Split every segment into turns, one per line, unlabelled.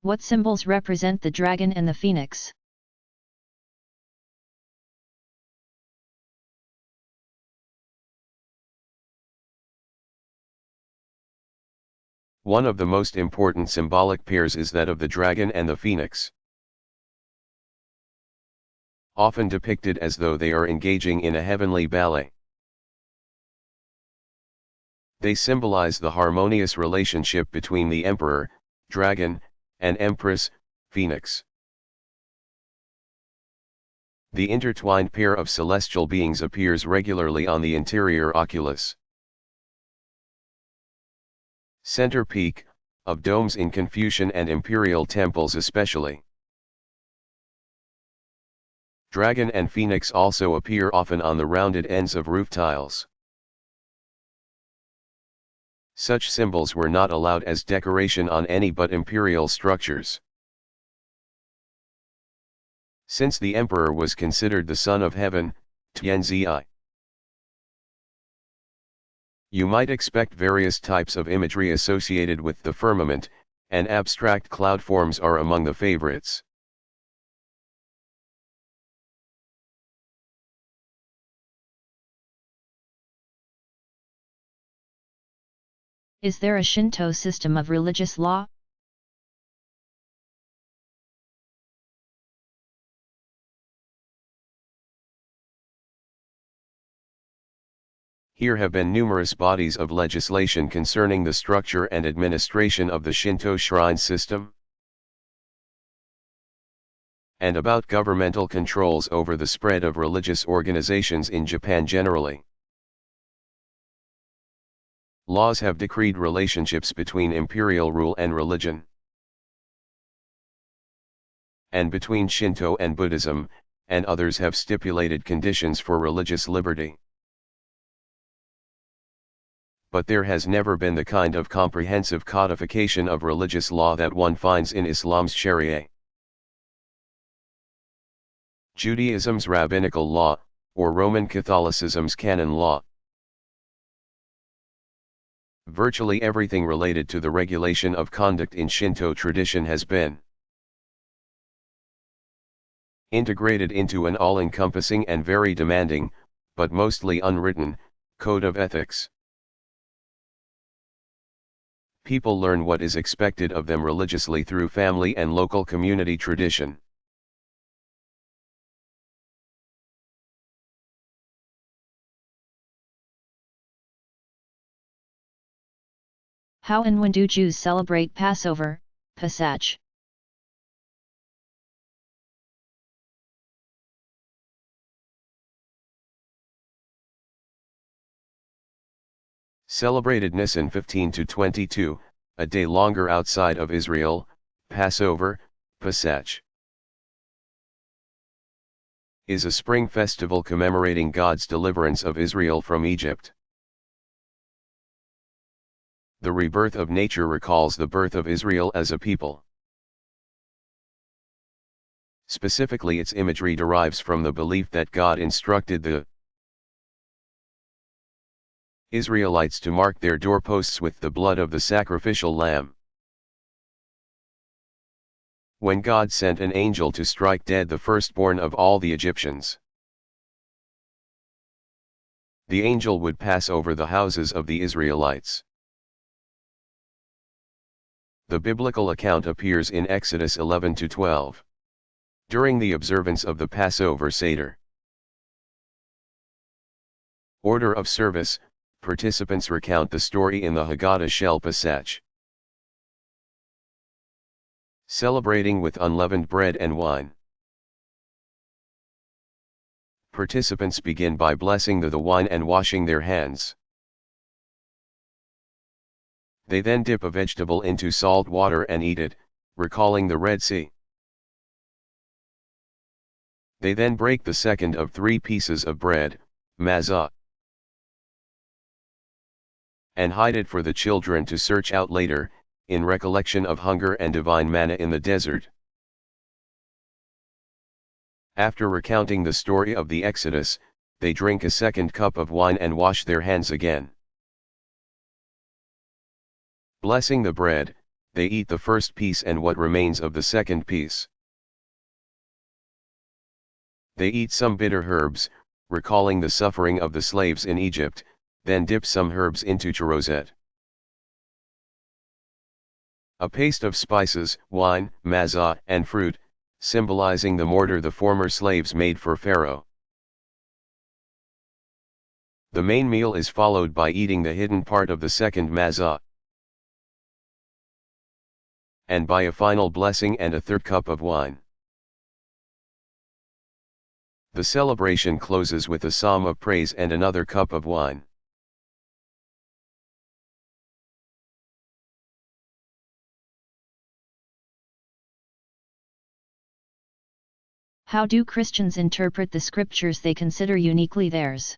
What symbols represent the dragon and the phoenix?
One of the most important symbolic pairs is that of the dragon and the phoenix. Often depicted as though they are engaging in a heavenly ballet. They symbolize the harmonious relationship between the emperor, dragon, and empress, phoenix. The intertwined pair of celestial beings appears regularly on the interior oculus. Center peak, of domes in Confucian and imperial temples especially. Dragon and phoenix also appear often on the rounded ends of roof tiles. Such symbols were not allowed as decoration on any but imperial structures. Since the emperor was considered the son of heaven, Tianzi. You might expect various types of imagery associated with the firmament, and abstract cloud forms are among the favorites.
Is there a Shinto system of religious law?
Here have been numerous bodies of legislation concerning the structure and administration of the Shinto shrine system, and about governmental controls over the spread of religious organizations in Japan generally. Laws have decreed relationships between imperial rule and religion, and between Shinto and Buddhism, and others have stipulated conditions for religious liberty. But there has never been the kind of comprehensive codification of religious law that one finds in Islam's Sharia. Judaism's rabbinical law, or Roman Catholicism's canon law. Virtually everything related to the regulation of conduct in Shinto tradition has been integrated into an all-encompassing and very demanding, but mostly unwritten, code of ethics. People learn what is expected of them religiously through family and local community tradition.
How and when do Jews celebrate Passover, Pesach?
Celebrated Nisan 15 to 22, a day longer outside of Israel, Passover, Pesach, is a spring festival commemorating God's deliverance of Israel from Egypt. The rebirth of nature recalls the birth of Israel as a people. Specifically, its imagery derives from the belief that God instructed the Israelites to mark their doorposts with the blood of the sacrificial lamb. When God sent an angel to strike dead the firstborn of all the Egyptians, the angel would pass over the houses of the Israelites. The biblical account appears in Exodus 11 to 12. During the observance of the Passover Seder. Order of service, participants recount the story in the Haggadah Shel Pesach. Celebrating with unleavened bread and wine. Participants begin by blessing the wine and washing their hands. They then dip a vegetable into salt water and eat it, recalling the Red Sea. They then break the second of 3 pieces of bread, matzah, and hide it for the children to search out later, in recollection of hunger and divine manna in the desert. After recounting the story of the Exodus, they drink a second cup of wine and wash their hands again. Blessing the bread, they eat the first piece and what remains of the second piece. They eat some bitter herbs, recalling the suffering of the slaves in Egypt, then dip some herbs into charosette. A paste of spices, wine, mazah, and fruit, symbolizing the mortar the former slaves made for Pharaoh. The main meal is followed by eating the hidden part of the second mazah, and by a final blessing and a third cup of wine. The celebration closes with a psalm of praise and another cup of wine.
How do Christians interpret the scriptures they consider uniquely theirs?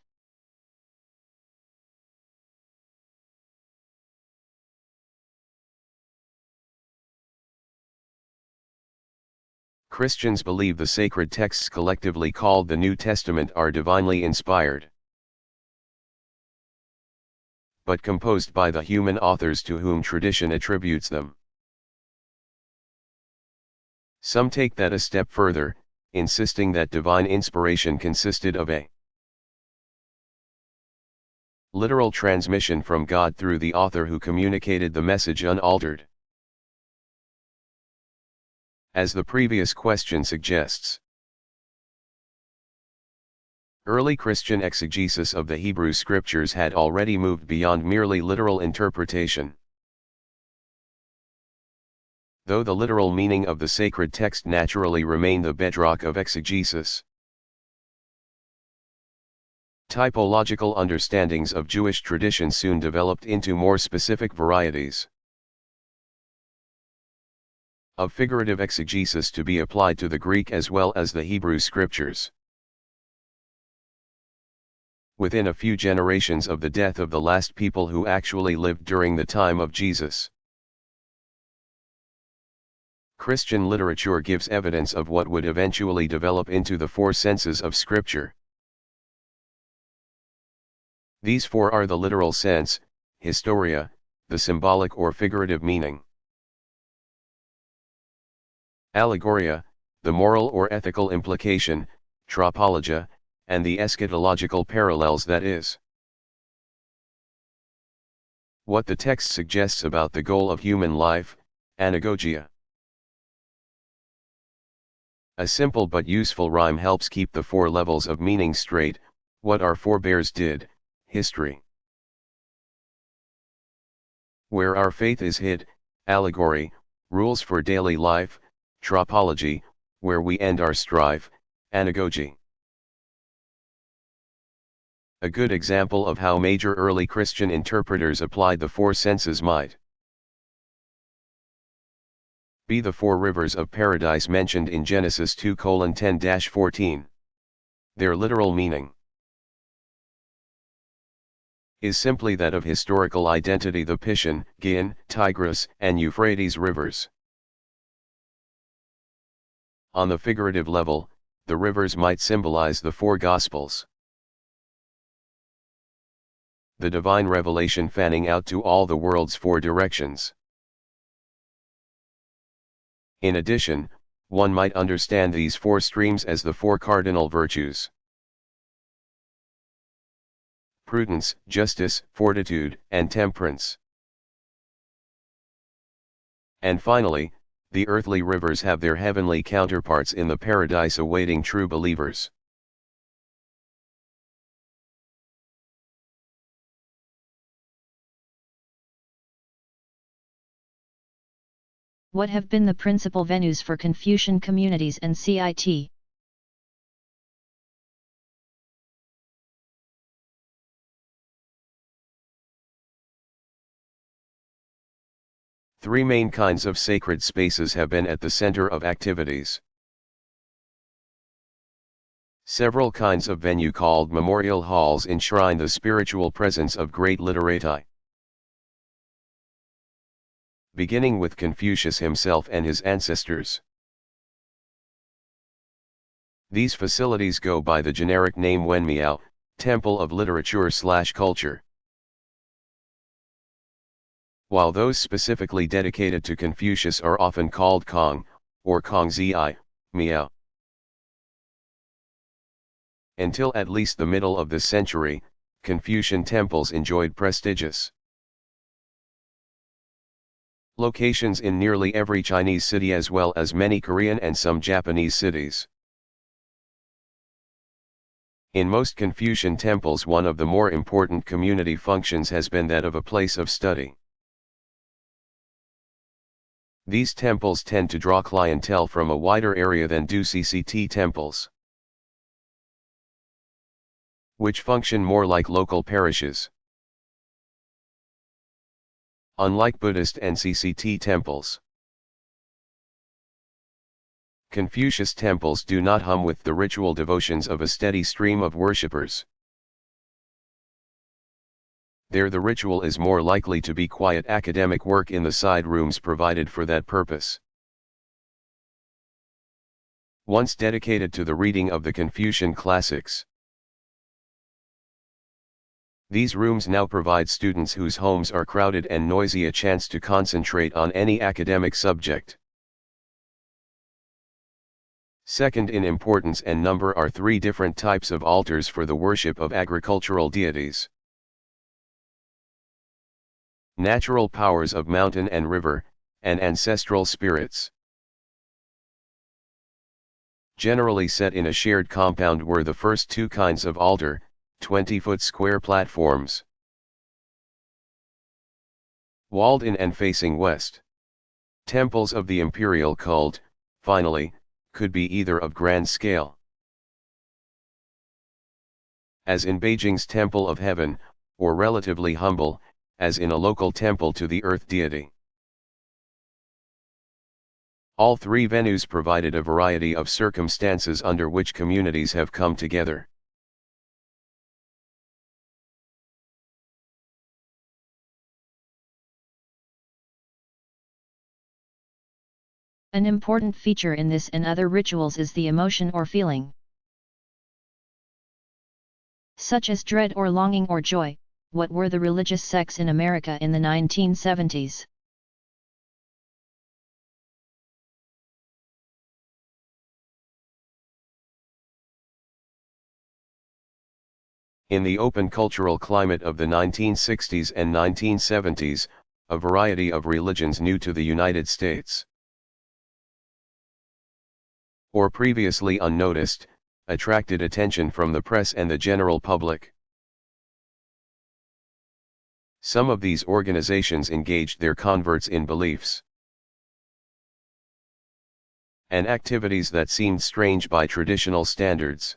Christians believe the sacred texts collectively called the New Testament are divinely inspired, but composed by the human authors to whom tradition attributes them. Some take that a step further, insisting that divine inspiration consisted of a literal transmission from God through the author who communicated the message unaltered. As the previous question suggests, early Christian exegesis of the Hebrew Scriptures had already moved beyond merely literal interpretation. Though the literal meaning of the sacred text naturally remained the bedrock of exegesis, typological understandings of Jewish tradition soon developed into more specific varieties of figurative exegesis to be applied to the Greek as well as the Hebrew Scriptures. Within a few generations of the death of the last people who actually lived during the time of Jesus, Christian literature gives evidence of what would eventually develop into the four senses of Scripture. These four are the literal sense, historia, the symbolic or figurative meaning, allegoria, the moral or ethical implication, tropologia, and the eschatological parallels, that is, what the text suggests about the goal of human life, anagogia. A simple but useful rhyme helps keep the four levels of meaning straight: what our forebears did, history. Where our faith is hid, allegory, rules for daily life, tropology, where we end our strife, anagogy. A good example of how major early Christian interpreters applied the four senses might be the four rivers of paradise mentioned in Genesis 2:10-14. Their literal meaning is simply that of historical identity: the Pishon, Gihon, Tigris, and Euphrates rivers. On the figurative level, the rivers might symbolize the four Gospels, the divine revelation fanning out to all the world's four directions. In addition, one might understand these four streams as the four cardinal virtues: prudence, justice, fortitude, and temperance. And finally, the earthly rivers have their heavenly counterparts in the paradise awaiting true believers.
What have been the principal venues for Confucian communities and CIT?
Three main kinds of sacred spaces have been at the center of activities. Several kinds of venue called memorial halls enshrine the spiritual presence of great literati, beginning with Confucius himself and his ancestors. These facilities go by the generic name Wenmiao, Temple of Literature/Culture. while those specifically dedicated to Confucius are often called Kong, or Kongzi, Miao. Until at least the middle of this century, Confucian temples enjoyed prestigious locations in nearly every Chinese city as well as many Korean and some Japanese cities. In most Confucian temples, one of the more important community functions has been that of a place of study. These temples tend to draw clientele from a wider area than do CCT temples, which function more like local parishes. Unlike Buddhist and CCT temples, Confucius temples do not hum with the ritual devotions of a steady stream of worshippers. There the ritual is more likely to be quiet academic work in the side rooms provided for that purpose. Once dedicated to the reading of the Confucian classics, these rooms now provide students whose homes are crowded and noisy a chance to concentrate on any academic subject. Second in importance and number are three different types of altars for the worship of agricultural deities. Natural powers of mountain and river, and ancestral spirits. Generally set in a shared compound were the first two kinds of altar, 20-foot square platforms, walled in and facing west. Temples of the imperial cult, finally, could be either of grand scale, as in Beijing's Temple of Heaven, or relatively humble, as in a local temple to the earth deity. All three venues provided a variety of circumstances under which communities have come together.
An important feature in this and other rituals is the emotion or feeling, such as dread or longing or joy. What were the religious sects in America in the 1970s?
In the open cultural climate of the 1960s and 1970s, a variety of religions new to the United States, or previously unnoticed, attracted attention from the press and the general public. Some of these organizations engaged their converts in beliefs and activities that seemed strange by traditional standards.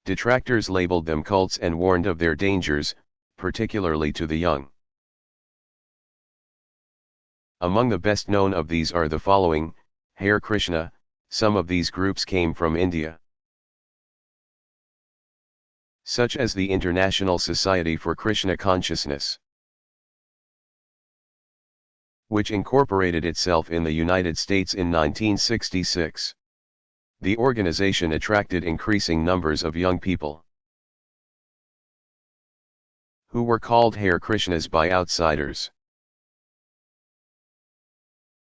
Detractors labeled them cults and warned of their dangers, particularly to the young. Among the best known of these are the following: Hare Krishna. Some of these groups came from India, such as the International Society for Krishna Consciousness, which incorporated itself in the United States in 1966. The organization attracted increasing numbers of young people who were called Hare Krishnas by outsiders.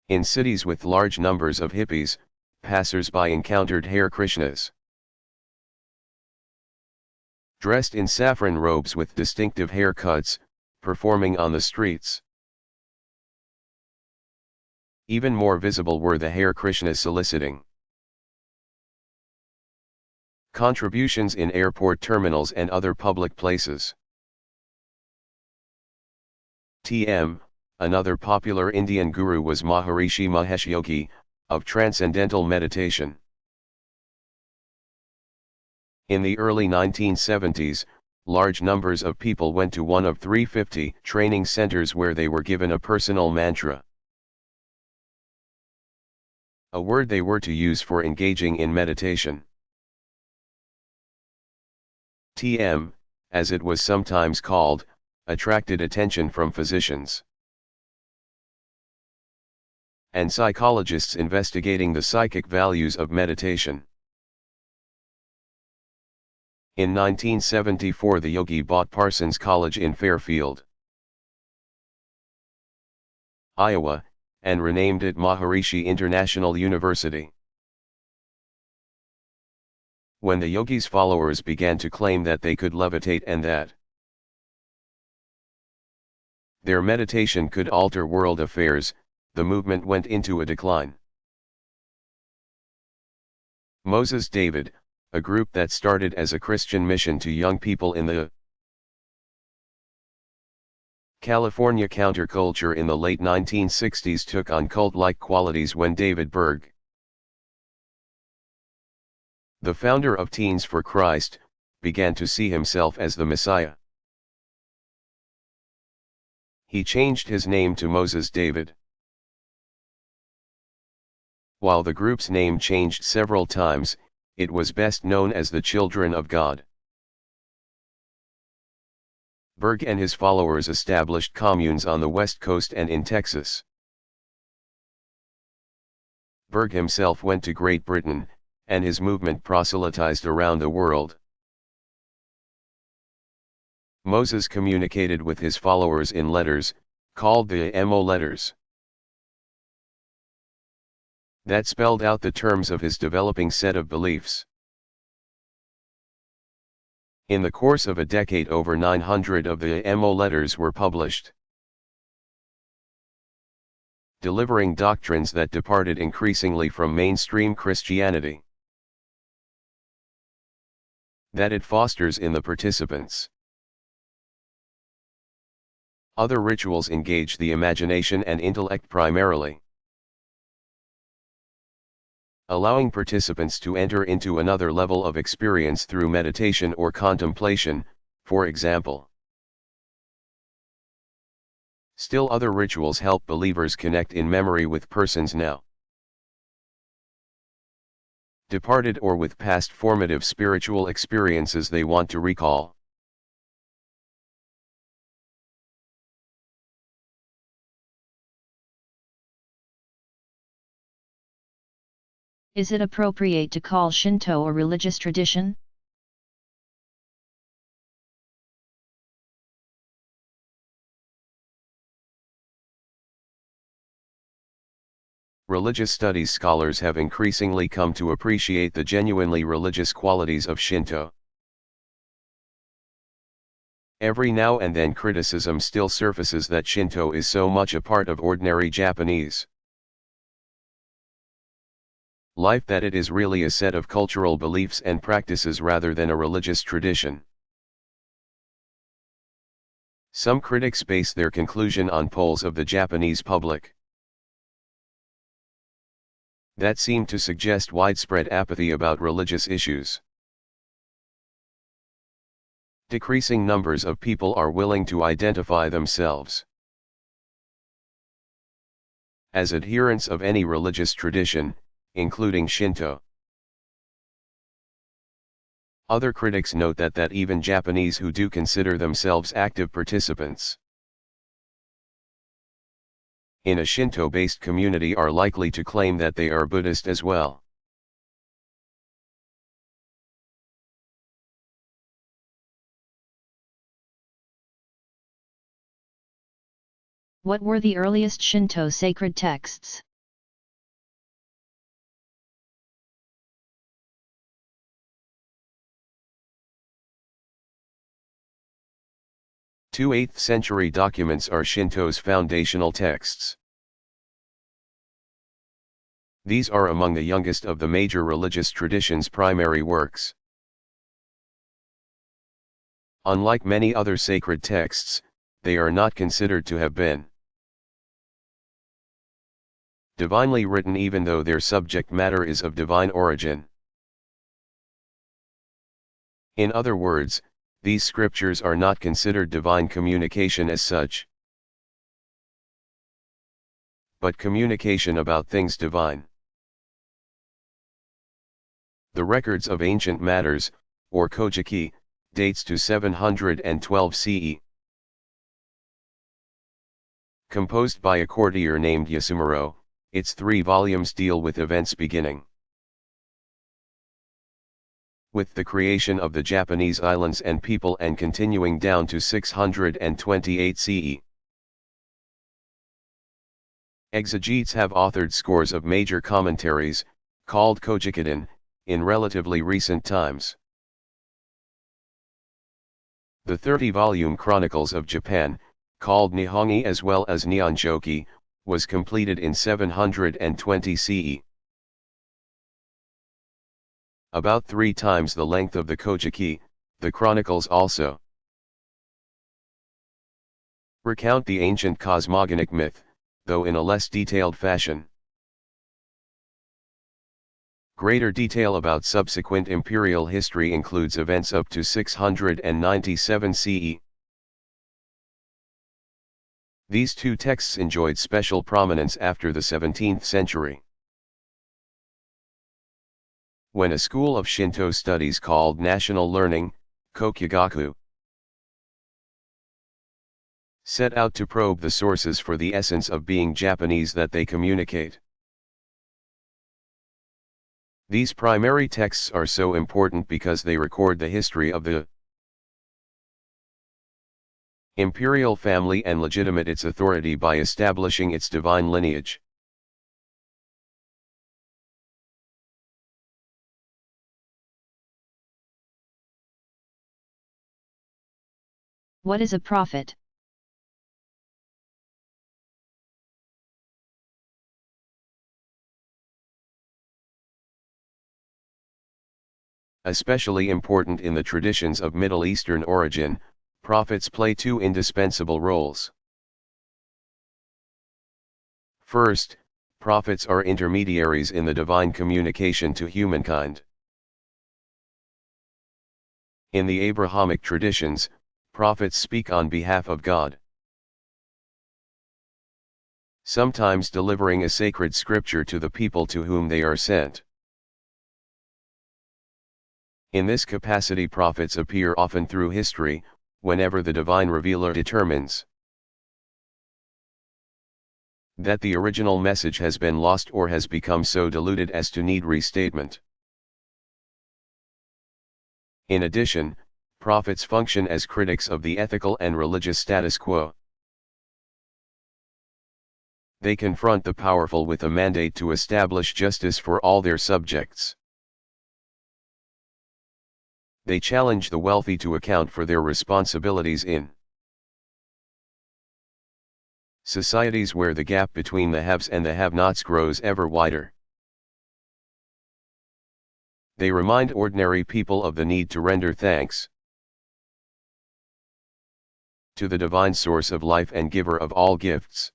In cities with large numbers of hippies, passers-by encountered Hare Krishnas dressed in saffron robes with distinctive haircuts, performing on the streets. Even more visible were the Hare Krishnas soliciting contributions in airport terminals and other public places. Another popular Indian guru was Maharishi Mahesh Yogi, of transcendental meditation. In the early 1970s, large numbers of people went to one of 350 training centers where they were given a personal mantra, a word they were to use for engaging in meditation. As it was sometimes called, attracted attention from physicians and psychologists investigating the psychic values of meditation. In 1974 the yogi bought Parsons College in Fairfield, Iowa, and renamed it Maharishi International University. When the yogi's followers began to claim that they could levitate and that their meditation could alter world affairs, the movement went into a decline. Moses David, a group that started as a Christian mission to young people in the California counterculture in the late 1960s, took on cult-like qualities when David Berg, the founder of Teens for Christ, began to see himself as the Messiah. He changed his name to Moses David. While the group's name changed several times, it was best known as the Children of God. Berg and his followers established communes on the West Coast and in Texas. Berg himself went to Great Britain, and his movement proselytized around the world. Moses communicated with his followers in letters, called the Mo letters, that spelled out the terms of his developing set of beliefs. In the course of a decade, over 900 of the Mo letters were published, delivering doctrines that departed increasingly from mainstream Christianity, that it fosters in the participants. Other rituals engage the imagination and intellect primarily, allowing participants to enter into another level of experience through meditation or contemplation, for example. Still, other rituals help believers connect in memory with persons now departed or with past formative spiritual experiences they want to recall.
Is it appropriate to call Shinto a religious tradition?
Religious studies scholars have increasingly come to appreciate the genuinely religious qualities of Shinto. Every now and then criticism still surfaces that Shinto is so much a part of ordinary Japanese life that it is really a set of cultural beliefs and practices rather than a religious tradition. Some critics base their conclusion on polls of the Japanese public that seem to suggest widespread apathy about religious issues. Decreasing numbers of people are willing to identify themselves as adherents of any religious tradition, including Shinto. Other critics note that even Japanese who do consider themselves active participants in a Shinto-based community are likely to claim that they are Buddhist as well.
What were the earliest Shinto sacred texts?
Two 8th-century documents are Shinto's foundational texts. These are among the youngest of the major religious tradition's primary works. Unlike many other sacred texts, they are not considered to have been divinely written, even though their subject matter is of divine origin. In other words, these scriptures are not considered divine communication as such, but communication about things divine. The records of ancient matters, or Kojiki, dates to 712 CE. Composed by a courtier named Yasumaro, its 3 volumes deal with events beginning with the creation of the Japanese islands and people and continuing down to 628 CE. Exegetes have authored scores of major commentaries, called Kojikiden, in relatively recent times. The 30-volume Chronicles of Japan, called Nihongi as well as Nihonshoki, was completed in 720 CE. About 3 times the length of the Kojiki, the Chronicles also recount the ancient cosmogonic myth, though in a less detailed fashion. Greater detail about subsequent imperial history includes events up to 697 CE. These two texts enjoyed special prominence after the 17th century, when a school of Shinto studies called National Learning, Kokyugaku, set out to probe the sources for the essence of being Japanese that they communicate. These primary texts are so important because they record the history of the imperial family and legitimate its authority by establishing its divine lineage.
What is a prophet?
Especially important in the traditions of Middle Eastern origin, prophets play two indispensable roles. First, prophets are intermediaries in the divine communication to humankind. In the Abrahamic traditions, prophets speak on behalf of God, sometimes delivering a sacred scripture to the people to whom they are sent. In this capacity, prophets appear often through history, whenever the divine revealer determines that the original message has been lost or has become so diluted as to need restatement. In addition, prophets function as critics of the ethical and religious status quo. They confront the powerful with a mandate to establish justice for all their subjects. They challenge the wealthy to account for their responsibilities in societies where the gap between the haves and the have-nots grows ever wider. They remind ordinary people of the need to render thanks to the divine source of life and giver of all gifts.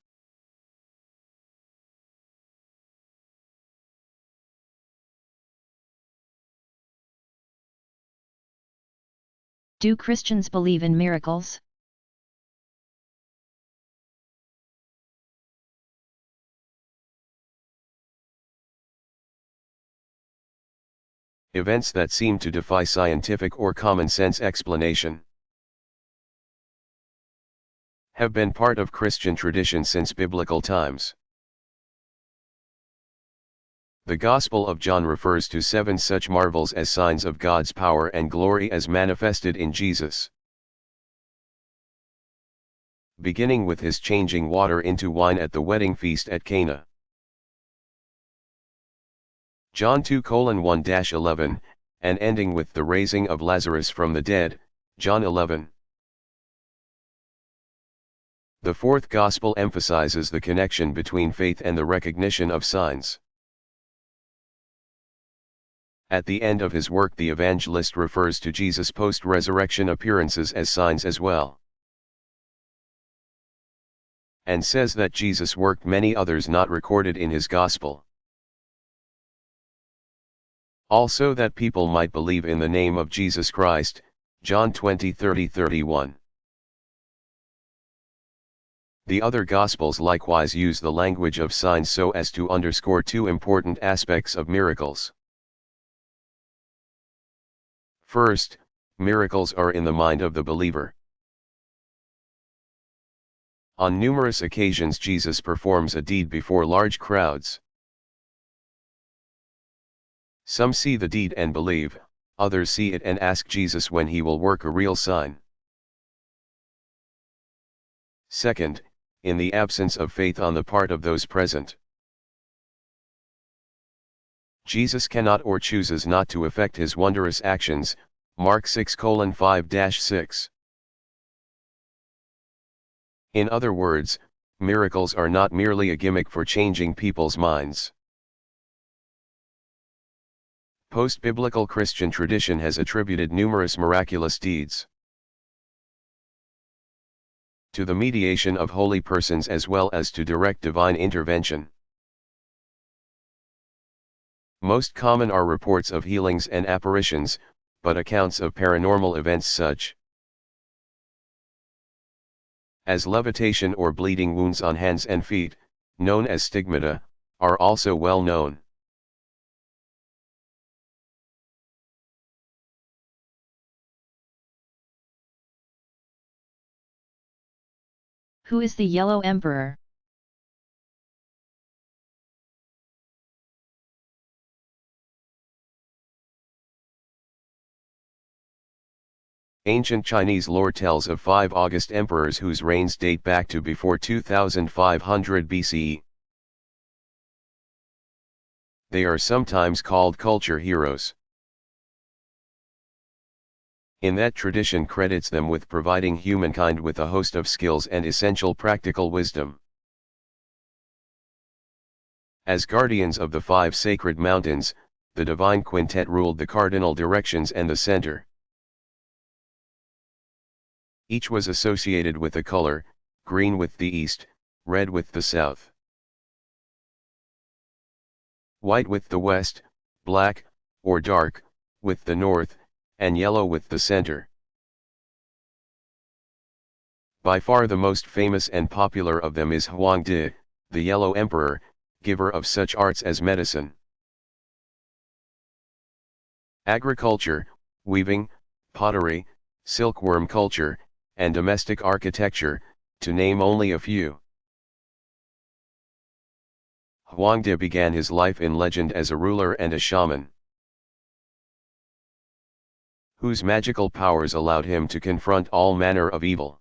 Do Christians believe in miracles?
Events that seem to defy scientific or common sense explanation have been part of Christian tradition since biblical times. The Gospel of John refers to 7 such marvels as signs of God's power and glory as manifested in Jesus, beginning with his changing water into wine at the wedding feast at Cana. John 2:1-11, and ending with the raising of Lazarus from the dead, John 11. The fourth Gospel emphasizes the connection between faith and the recognition of signs. At the end of his work, the evangelist refers to Jesus' post-resurrection appearances as signs as well, and says that Jesus worked many others not recorded in his Gospel, also that people might believe in the name of Jesus Christ, John 20:30-31. The other Gospels likewise use the language of signs so as to underscore two important aspects of miracles. First, miracles are in the mind of the believer. On numerous occasions Jesus performs a deed before large crowds. Some see the deed and believe, others see it and ask Jesus when he will work a real sign. Second, in the absence of faith on the part of those present. Jesus cannot or chooses not to effect his wondrous actions, Mark 6:5-6. In other words, miracles are not merely a gimmick for changing people's minds. Post-biblical Christian tradition has attributed numerous miraculous deeds to the mediation of holy persons as well as to direct divine intervention. Most common are reports of healings and apparitions, but accounts of paranormal events such as levitation or bleeding wounds on hands and feet, known as stigmata, are also well known.
Who is the Yellow Emperor?
Ancient Chinese lore tells of 5 August emperors whose reigns date back to before 2500 BCE. They are sometimes called culture heroes. In that tradition credits them with providing humankind with a host of skills and essential practical wisdom. As guardians of the 5 sacred mountains, the divine quintet ruled the cardinal directions and the center. Each was associated with a color, green with the east, red with the south, white with the west, black, or dark, with the north, and yellow with the center. By far the most famous and popular of them is Huangdi, the Yellow Emperor, giver of such arts as medicine, agriculture, weaving, pottery, silkworm culture, and domestic architecture, to name only a few. Huangdi began his life in legend as a ruler and a shaman, whose magical powers allowed him to confront all manner of evil.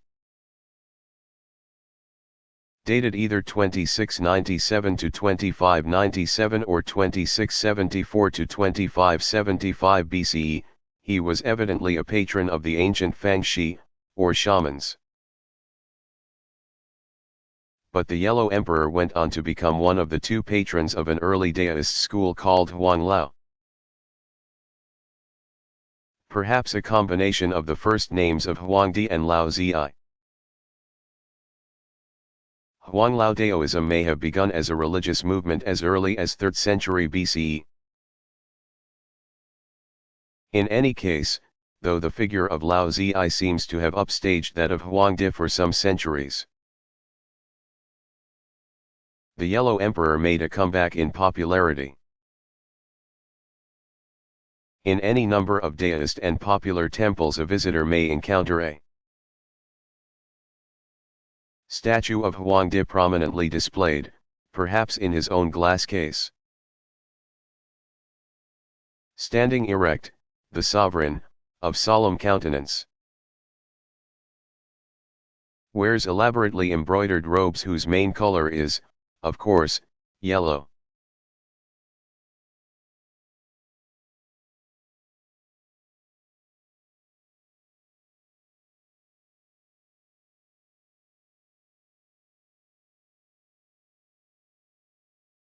Dated either 2697 to 2597 or 2674 to 2575 BCE, he was evidently a patron of the ancient Fangxi, or shamans. But the Yellow Emperor went on to become one of the 2 patrons of an early Daoist school called Huanglao. Perhaps a combination of the first names of Huangdi and Lao Zi. Huanglao Daoism may have begun as a religious movement as early as 3rd century BCE. In any case, though the figure of Lao Zi seems to have upstaged that of Huangdi for some centuries, the Yellow Emperor made a comeback in popularity. In any number of Daoist and popular temples a visitor may encounter a statue of Huangdi prominently displayed, perhaps in his own glass case. Standing erect, the sovereign, of solemn countenance, wears elaborately embroidered robes whose main color is, of course, yellow.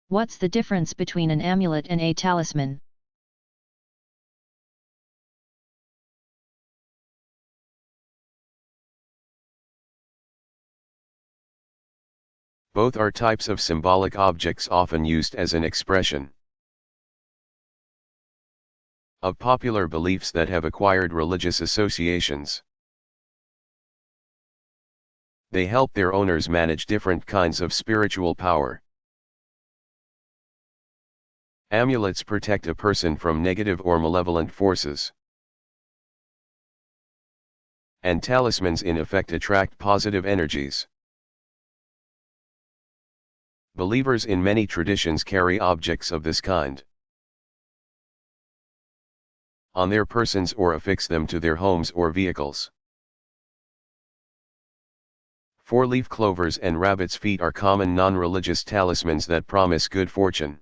What's the difference between an amulet and a talisman?
Both are types of symbolic objects often used as an expression of popular beliefs that have acquired religious associations. They help their owners manage different kinds of spiritual power. Amulets protect a person from negative or malevolent forces, and talismans in effect attract positive energies. Believers in many traditions carry objects of this kind on their persons or affix them to their homes or vehicles. Four-leaf clovers and rabbit's feet are common non-religious talismans that promise good fortune.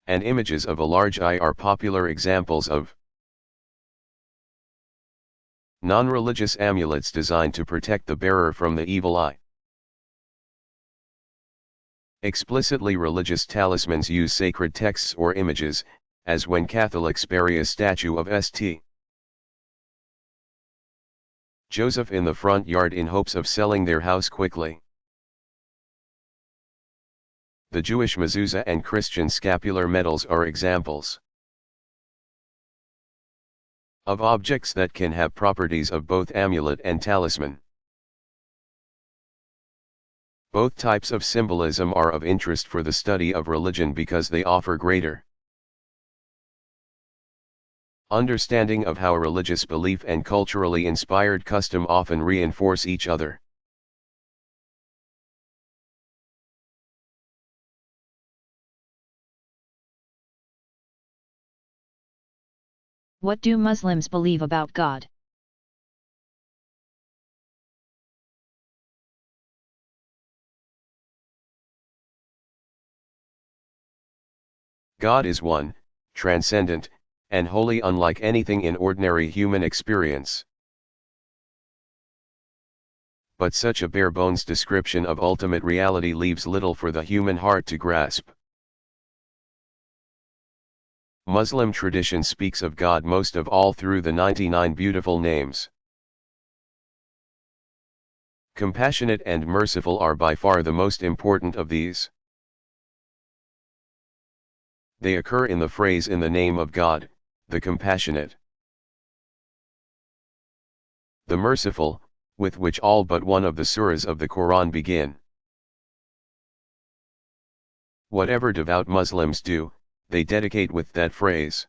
And images of a large eye are popular examples of non-religious amulets designed to protect the bearer from the evil eye. Explicitly religious talismans use sacred texts or images, as when Catholics bury a statue of St. Joseph in the front yard in hopes of selling their house quickly. The Jewish mezuzah and Christian scapular medals are examples of objects that can have properties of both amulet and talisman. Both types of symbolism are of interest for the study of religion because they offer greater understanding of how religious belief and culturally inspired custom often reinforce each other.
What do Muslims believe about God?
God is one, transcendent, and wholly unlike anything in ordinary human experience. But such a bare-bones description of ultimate reality leaves little for the human heart to grasp. Muslim tradition speaks of God most of all through the 99 beautiful names. Compassionate and merciful are by far the most important of these. They occur in the phrase "in the name of God, the compassionate." The merciful, with which all but one of the surahs of the Quran begin. Whatever devout Muslims do, they dedicate with that phrase.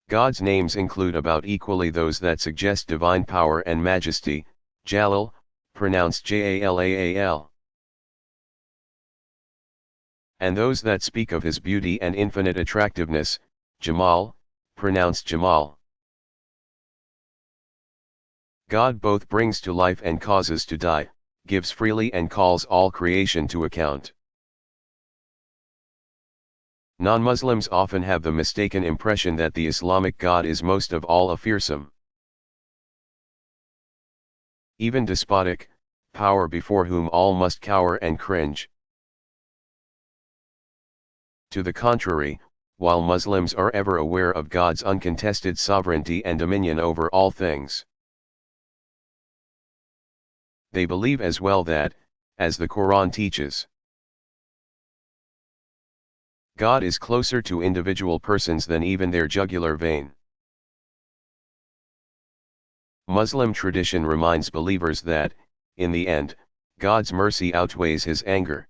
God's names include about equally those that suggest divine power and majesty, Jalal, pronounced Jalaal, and those that speak of his beauty and infinite attractiveness, Jamal, pronounced Jamal. God both brings to life and causes to die, gives freely and calls all creation to account. Non-Muslims often have the mistaken impression that the Islamic God is most of all a fearsome, even despotic, power before whom all must cower and cringe. To the contrary, while Muslims are ever aware of God's uncontested sovereignty and dominion over all things, they believe as well that, as the Quran teaches, God is closer to individual persons than even their jugular vein. Muslim tradition reminds believers that, in the end, God's mercy outweighs his anger.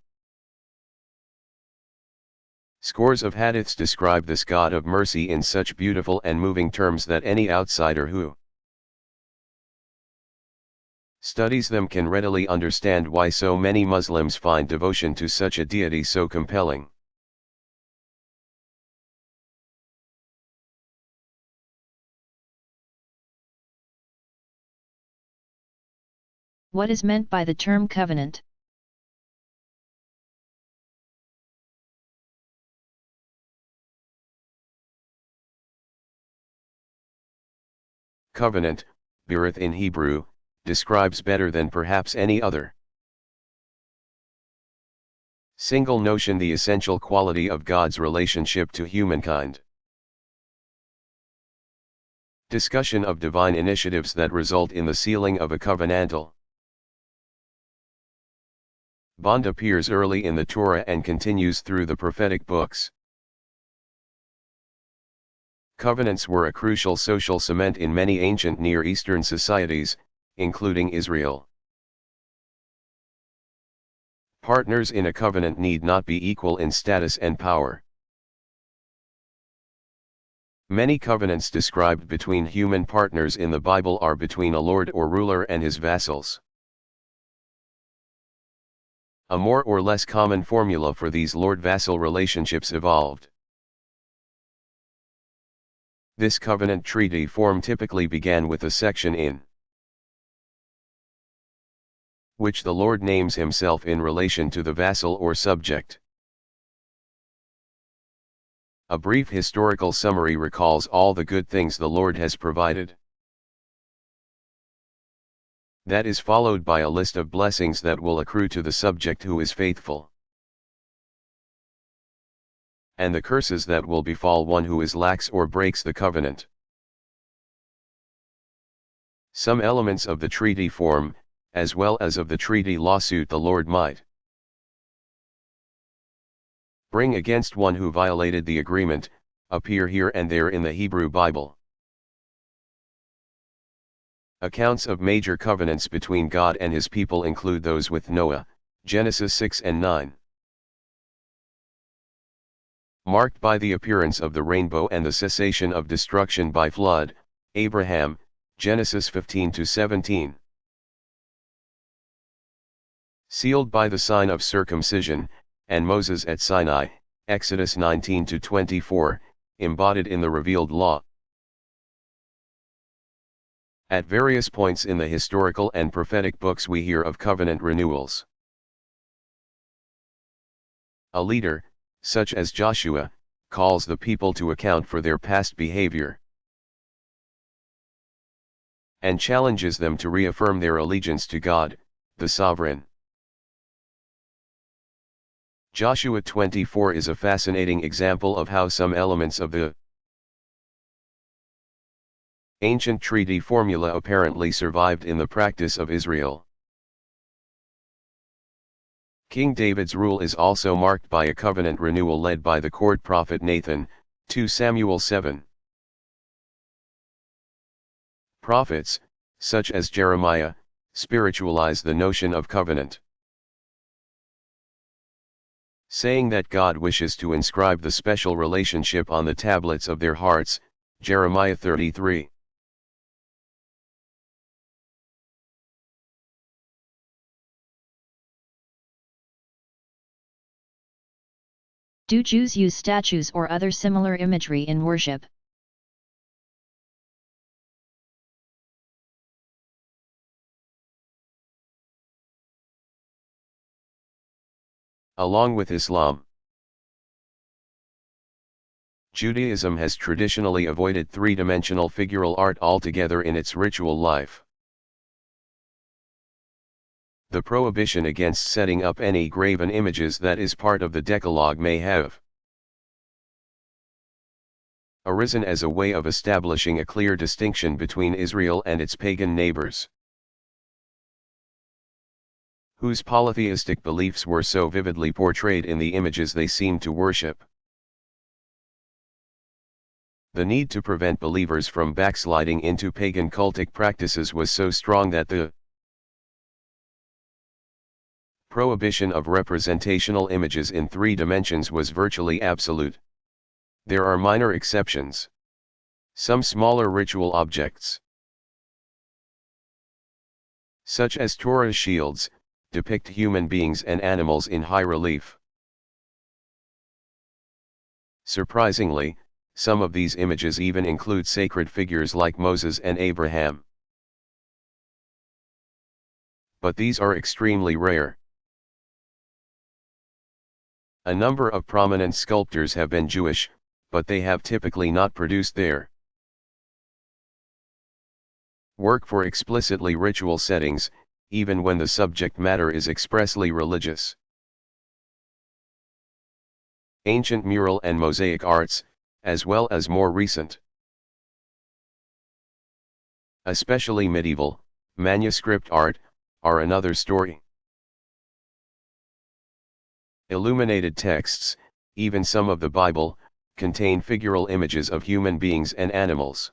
Scores of hadiths describe this God of mercy in such beautiful and moving terms that any outsider who studies them can readily understand why so many Muslims find devotion to such a deity so compelling.
What is meant by the term covenant?
Covenant, Berith in Hebrew, describes better than perhaps any other single notion the essential quality of God's relationship to humankind. Discussion of divine initiatives that result in the sealing of a covenantal bond appears early in the Torah and continues through the prophetic books. Covenants were a crucial social cement in many ancient Near Eastern societies, including Israel. Partners in a covenant need not be equal in status and power. Many covenants described between human partners in the Bible are between a lord or ruler and his vassals. A more or less common formula for these lord-vassal relationships evolved. This covenant treaty form typically began with a section in which the Lord names himself in relation to the vassal or subject. A brief historical summary recalls all the good things the Lord has provided. That is followed by a list of blessings that will accrue to the subject who is faithful, and the curses that will befall one who is lax or breaks the covenant. Some elements of the treaty form, as well as of the treaty lawsuit the Lord might bring against one who violated the agreement, appear here and there in the Hebrew Bible. Accounts of major covenants between God and his people include those with Noah, Genesis 6 and 9. Marked by the appearance of the rainbow and the cessation of destruction by flood, Abraham, Genesis 15 to 17. Sealed by the sign of circumcision, and Moses at Sinai, Exodus 19 to 24, embodied in the revealed law. At various points in the historical and prophetic books we hear of covenant renewals. A leader, such as Joshua, calls the people to account for their past behavior, and challenges them to reaffirm their allegiance to God, the sovereign. Joshua 24 is a fascinating example of how some elements of the ancient treaty formula apparently survived in the practice of Israel. King David's rule is also marked by a covenant renewal led by the court prophet Nathan, 2 Samuel 7. Prophets, such as Jeremiah, spiritualize the notion of covenant, saying that God wishes to inscribe the special relationship on the tablets of their hearts, Jeremiah 33.
Do Jews use statues or other similar imagery in worship?
Along with Islam, Judaism has traditionally avoided three-dimensional figural art altogether in its ritual life. The prohibition against setting up any graven images that is part of the Decalogue may have arisen as a way of establishing a clear distinction between Israel and its pagan neighbors, whose polytheistic beliefs were so vividly portrayed in the images they seemed to worship. The need to prevent believers from backsliding into pagan cultic practices was so strong that the prohibition of representational images in three dimensions was virtually absolute. There are minor exceptions. Some smaller ritual objects, such as Torah shields, depict human beings and animals in high relief. Surprisingly, some of these images even include sacred figures like Moses and Abraham. But these are extremely rare. A number of prominent sculptors have been Jewish, but they have typically not produced their work for explicitly ritual settings, even when the subject matter is expressly religious. Ancient mural and mosaic arts, as well as more recent, especially medieval, manuscript art, are another story. Illuminated texts, even some of the Bible, contain figural images of human beings and animals.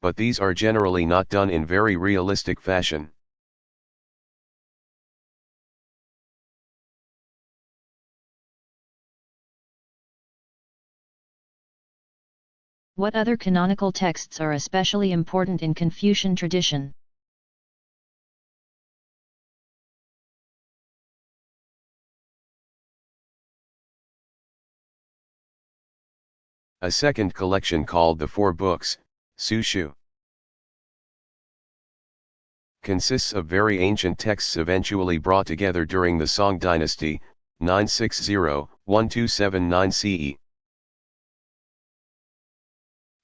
But these are generally not done in very realistic fashion.
What other canonical texts are especially important in Confucian tradition?
A second collection called the Four Books, Sushu, consists of very ancient texts eventually brought together during the Song dynasty, 960-1279 CE.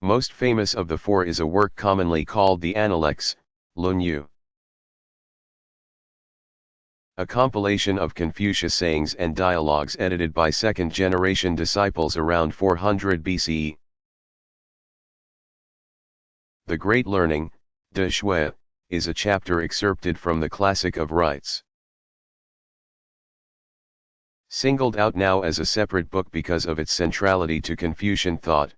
Most famous of the four is a work commonly called the Analects, Lunyu, a compilation of Confucius sayings and dialogues edited by second-generation disciples around 400 BCE. The Great Learning, De Shui, is a chapter excerpted from the Classic of Rites. Singled out now as a separate book because of its centrality to Confucian thought.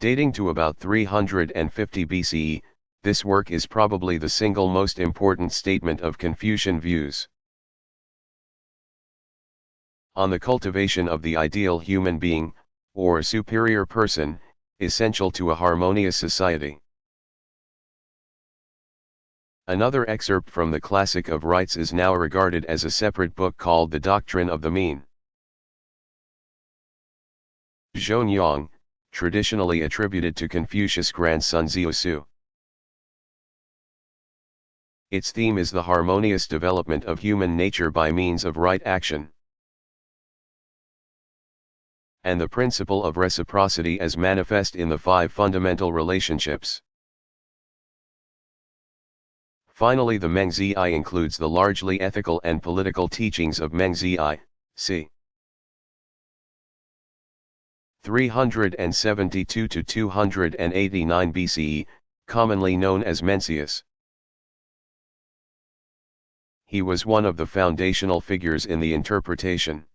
Dating to about 350 BCE, this work is probably the single most important statement of Confucian views on the cultivation of the ideal human being, or superior person, essential to a harmonious society. Another excerpt from the Classic of Rites is now regarded as a separate book called The Doctrine of the Mean. Zhonyang, traditionally attributed to Confucius' grandson Zhuosu. Its theme is the harmonious development of human nature by means of right action, and the principle of reciprocity as manifest in the five fundamental relationships. Finally, the Mengzi includes the largely ethical and political teachings of Mengzi c. 372 to 289 BCE, commonly known as Mencius. He was one of the foundational figures in the interpretation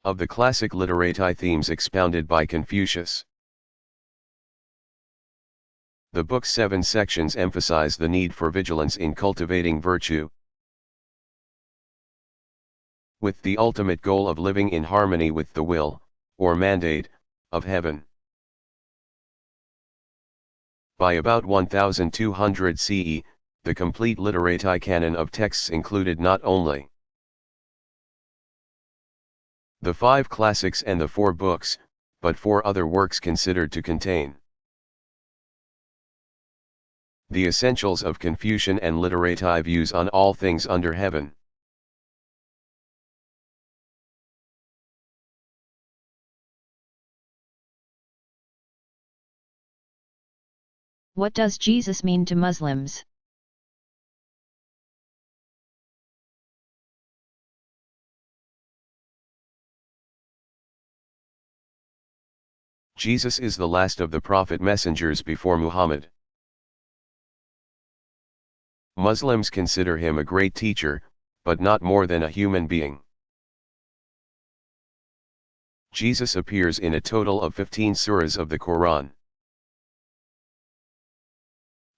of the classic literati themes expounded by Confucius. The book's 7 sections emphasize the need for vigilance in cultivating virtue, with the ultimate goal of living in harmony with the will, or mandate, of heaven. By about 1200 CE, the complete literati canon of texts included not only the 5 classics and the 4 books, but 4 other works considered to contain the essentials of Confucian and literati views on all things under heaven.
What does Jesus mean to Muslims?
Jesus is the last of the prophet messengers before Muhammad. Muslims consider him a great teacher, but not more than a human being. Jesus appears in a total of 15 surahs of the Quran.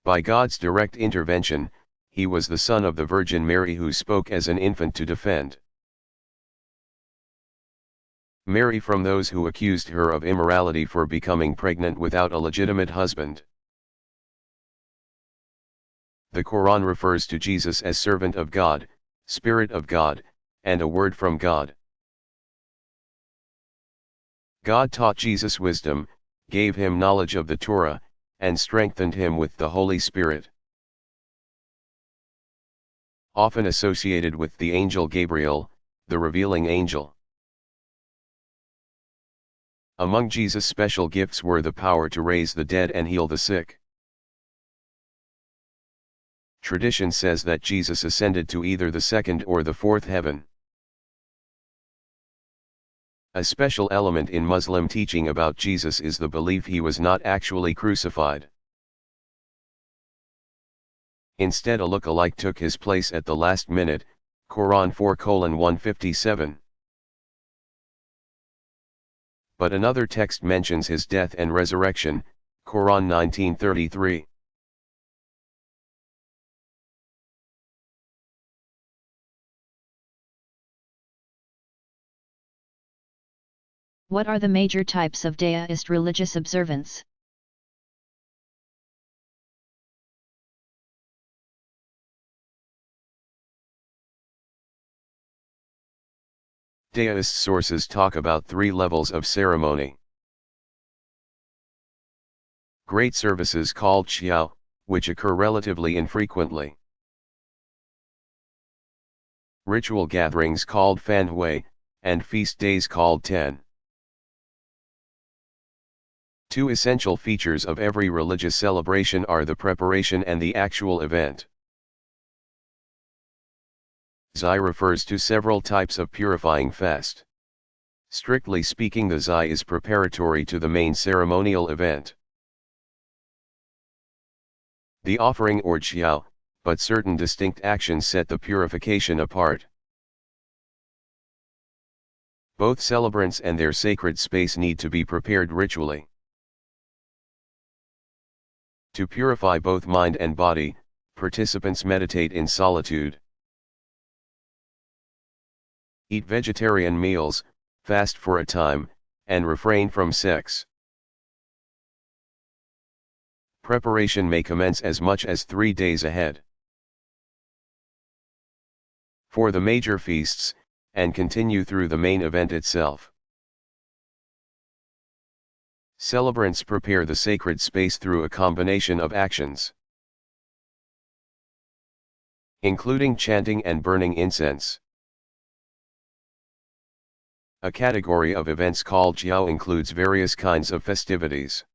By God's direct intervention, he was the son of the Virgin Mary who spoke as an infant to defend Mary from those who accused her of immorality for becoming pregnant without a legitimate husband. The Quran refers to Jesus as servant of God, Spirit of God, and a word from God. God taught Jesus wisdom, gave him knowledge of the Torah, and strengthened him with the Holy Spirit. Often associated with the angel Gabriel, the revealing angel. Among Jesus' special gifts were the power to raise the dead and heal the sick. Tradition says that Jesus ascended to either the second or the fourth heaven. A special element in Muslim teaching about Jesus is the belief he was not actually crucified. Instead, a look-alike took his place at the last minute, Quran 4:157. But another text mentions his death and resurrection, Quran 19:33.
What are the major types of Daoist religious observance?
Deist sources talk about 3 levels of ceremony. Great services called qiao, which occur relatively infrequently. Ritual gatherings called fanhui, and feast days called ten. 2 essential features of every religious celebration are the preparation and the actual event. Zai refers to several types of purifying fast. Strictly speaking, the Zai is preparatory to the main ceremonial event. The offering or qiao, but certain distinct actions set the purification apart. Both celebrants and their sacred space need to be prepared ritually. To purify both mind and body, participants meditate in solitude. Eat vegetarian meals, fast for a time, and refrain from sex. Preparation may commence as much as 3 days ahead. For the major feasts, and continue through the main event itself. Celebrants prepare the sacred space through a combination of actions, including chanting and burning incense. A category of events called qiao includes various kinds of festivities.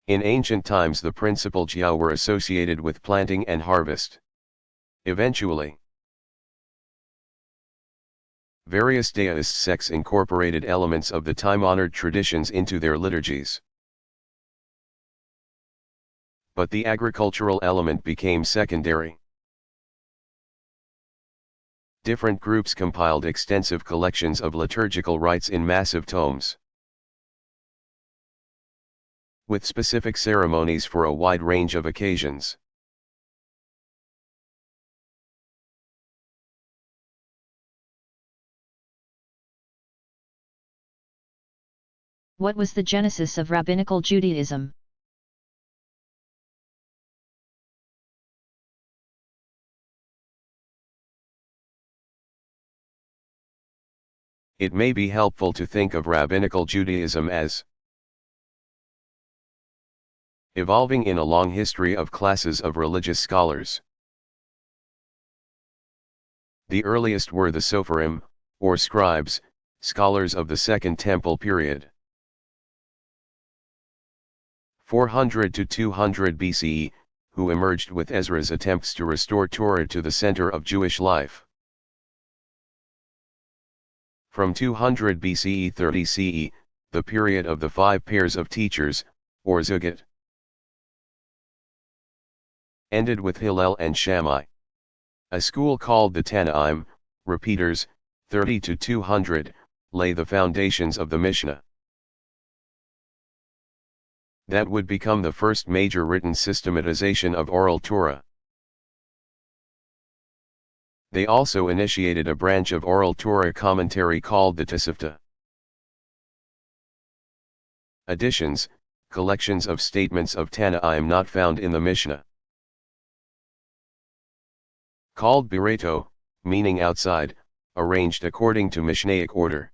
In ancient times, the principal qiao were associated with planting and harvest. Eventually, various Deist sects incorporated elements of the time-honored traditions into their liturgies. But the agricultural element became secondary. Different groups compiled extensive collections of liturgical rites in massive tomes, with specific ceremonies for a wide range of occasions.
What was the genesis of Rabbinical Judaism?
It may be helpful to think of Rabbinical Judaism as evolving in a long history of classes of religious scholars. The earliest were the Sopharim, or scribes, scholars of the Second Temple period. 400 to 200 BCE, who emerged with Ezra's attempts to restore Torah to the center of Jewish life. From 200 BCE 30 CE, the period of the 5 pairs of teachers, or Zugot, ended with Hillel and Shammai. A school called the Tanaim, repeaters, 30 to 200, lay the foundations of the Mishnah. That would become the first major written systematization of oral Torah. They also initiated a branch of oral Torah commentary called the Tosefta. Additions, collections of statements of Tanaim not found in the Mishnah, called Birato, meaning outside, arranged according to Mishnaic order.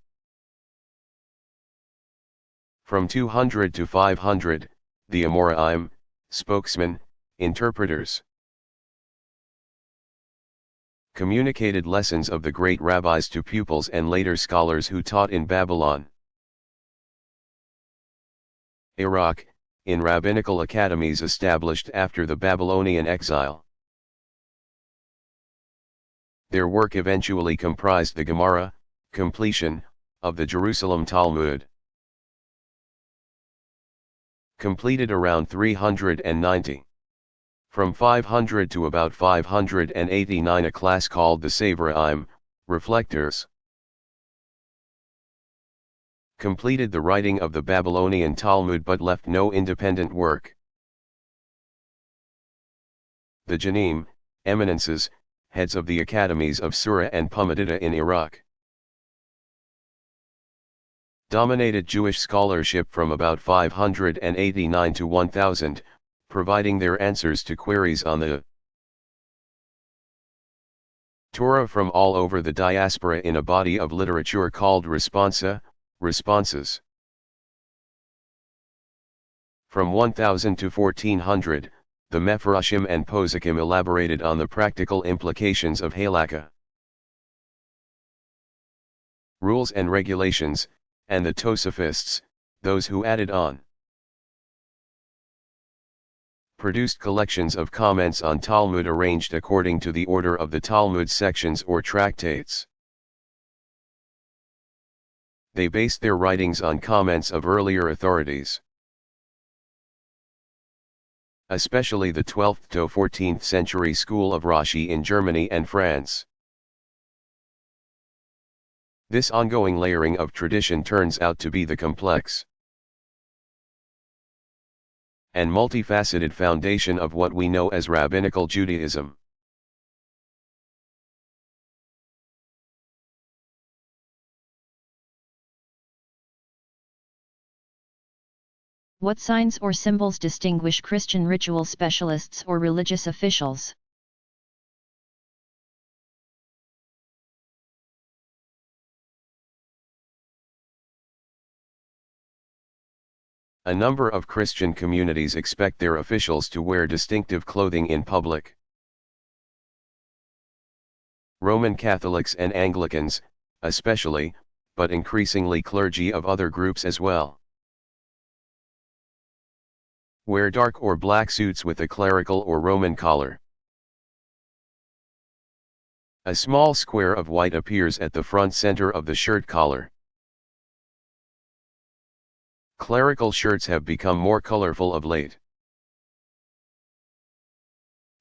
From 200 to 500, the Amoraim, spokesmen, interpreters, communicated lessons of the great rabbis to pupils and later scholars who taught in Babylon. Iraq, in rabbinical academies established after the Babylonian exile. Their work eventually comprised the Gemara, completion, of the Jerusalem Talmud, completed around 390. From 500 to about 589 a class called the Savraim, reflectors, completed the writing of the Babylonian Talmud but left no independent work. The Janim, eminences, heads of the academies of Sura and Pumbedita in Iraq, dominated Jewish scholarship from about 589 to 1000, providing their answers to queries on the Torah from all over the diaspora in a body of literature called responsa, responses. From 1000 to 1400, the Mefarshim and Posachim elaborated on the practical implications of halakha, rules and regulations, and the Tosafists, those who added on, produced collections of comments on Talmud arranged according to the order of the Talmud sections or tractates. They based their writings on comments of earlier authorities, especially the 12th to 14th century school of Rashi in Germany and France. This ongoing layering of tradition turns out to be the complex and multifaceted foundation of what we know as Rabbinical Judaism.
What signs or symbols distinguish Christian ritual specialists or religious officials?
A number of Christian communities expect their officials to wear distinctive clothing in public. Roman Catholics and Anglicans, especially, but increasingly clergy of other groups as well, wear dark or black suits with a clerical or Roman collar. A small square of white appears at the front center of the shirt collar. Clerical shirts have become more colorful of late,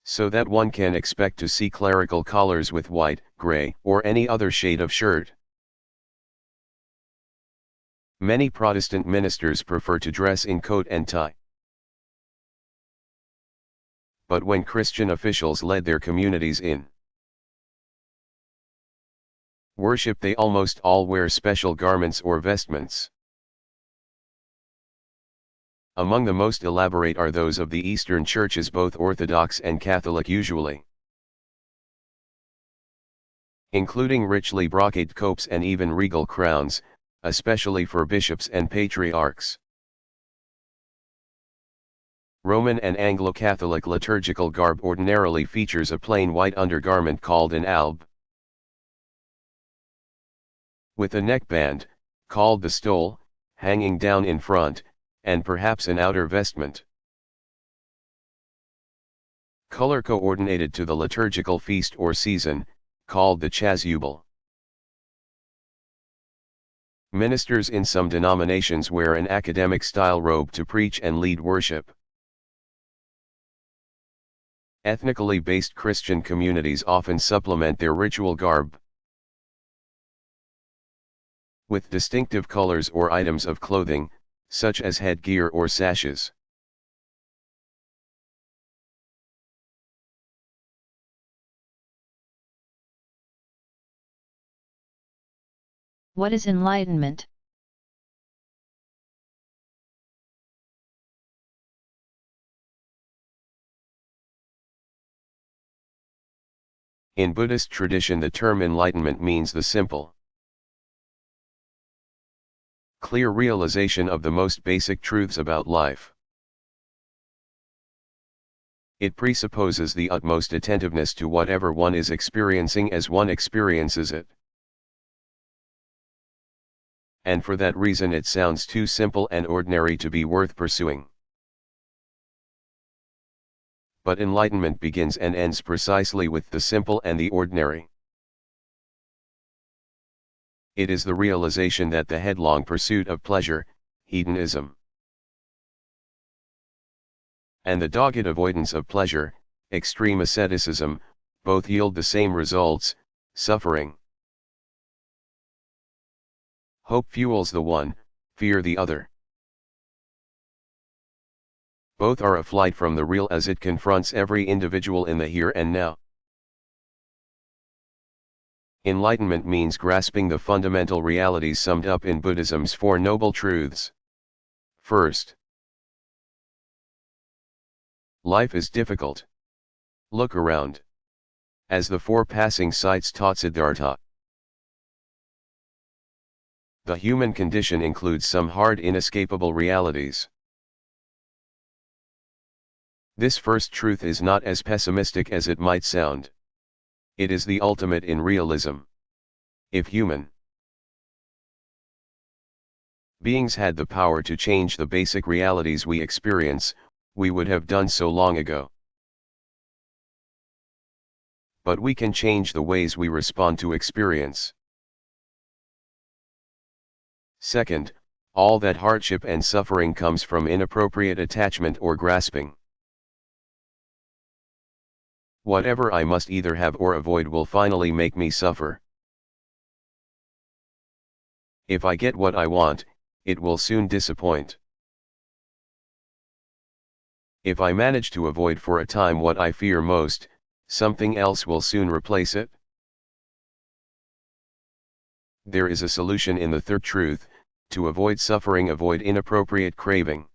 so that one can expect to see clerical collars with white, gray, or any other shade of shirt. Many Protestant ministers prefer to dress in coat and tie. But when Christian officials led their communities in worship, they almost all wear special garments or vestments. Among the most elaborate are those of the Eastern churches, both Orthodox and Catholic usually, including richly brocade copes and even regal crowns, especially for bishops and patriarchs. Roman and Anglo-Catholic liturgical garb ordinarily features a plain white undergarment called an alb, with a neckband, called the stole, hanging down in front, and perhaps an outer vestment. Color coordinated to the liturgical feast or season, called the chasuble. Ministers in some denominations wear an academic-style robe to preach and lead worship. Ethnically based Christian communities often supplement their ritual garb with distinctive colors or items of clothing, such as headgear or sashes.
What is enlightenment?
In Buddhist tradition, the term enlightenment means the simple, clear realization of the most basic truths about life. It presupposes the utmost attentiveness to whatever one is experiencing as one experiences it. And for that reason it sounds too simple and ordinary to be worth pursuing. But enlightenment begins and ends precisely with the simple and the ordinary. It is the realization that the headlong pursuit of pleasure, hedonism, and the dogged avoidance of pleasure, extreme asceticism, both yield the same results, suffering. Hope fuels the one, fear the other. Both are a flight from the real as it confronts every individual in the here and now. Enlightenment means grasping the fundamental realities summed up in Buddhism's Four Noble Truths. First, life is difficult. Look around. as the four passing sights taught Siddhartha. The human condition includes some hard inescapable realities. This first truth is not as pessimistic as it might sound. It is the ultimate in realism. If human beings had the power to change the basic realities we experience, we would have done so long ago. But we can change the ways we respond to experience. Second, all that hardship and suffering comes from inappropriate attachment or grasping. Whatever I must either have or avoid will finally make me suffer. If I get what I want, it will soon disappoint. If I manage to avoid for a time what I fear most, something else will soon replace it. There is a solution in the third truth: to avoid suffering, avoid inappropriate craving.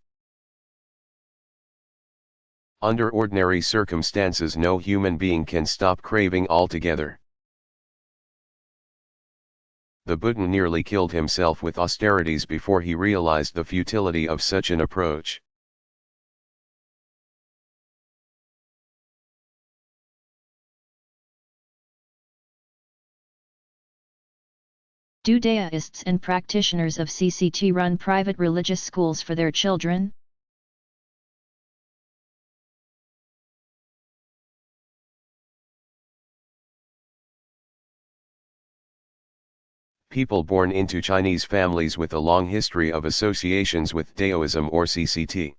Under ordinary circumstances, no human being can stop craving altogether. The Buddha nearly killed himself with austerities before he realized the futility of such an approach.
Do Daoists and practitioners of CCT run private religious schools for their children?
People born into Chinese families with a long history of associations with Daoism or CCT,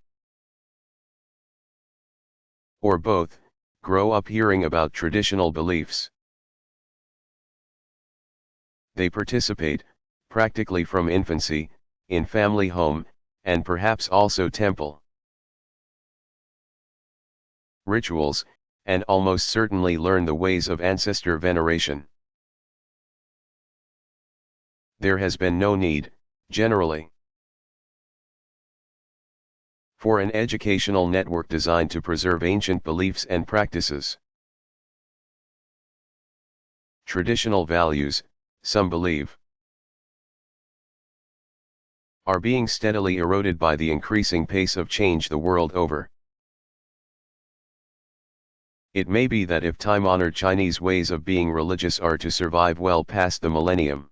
or both, grow up hearing about traditional beliefs. They participate, practically from infancy, in family home, and perhaps also temple rituals, and almost certainly learn the ways of ancestor veneration. There has been no need, generally, for an educational network designed to preserve ancient beliefs and practices. Traditional values, some believe, are being steadily eroded by the increasing pace of change the world over. It may be that if time-honored Chinese ways of being religious are to survive well past the millennium,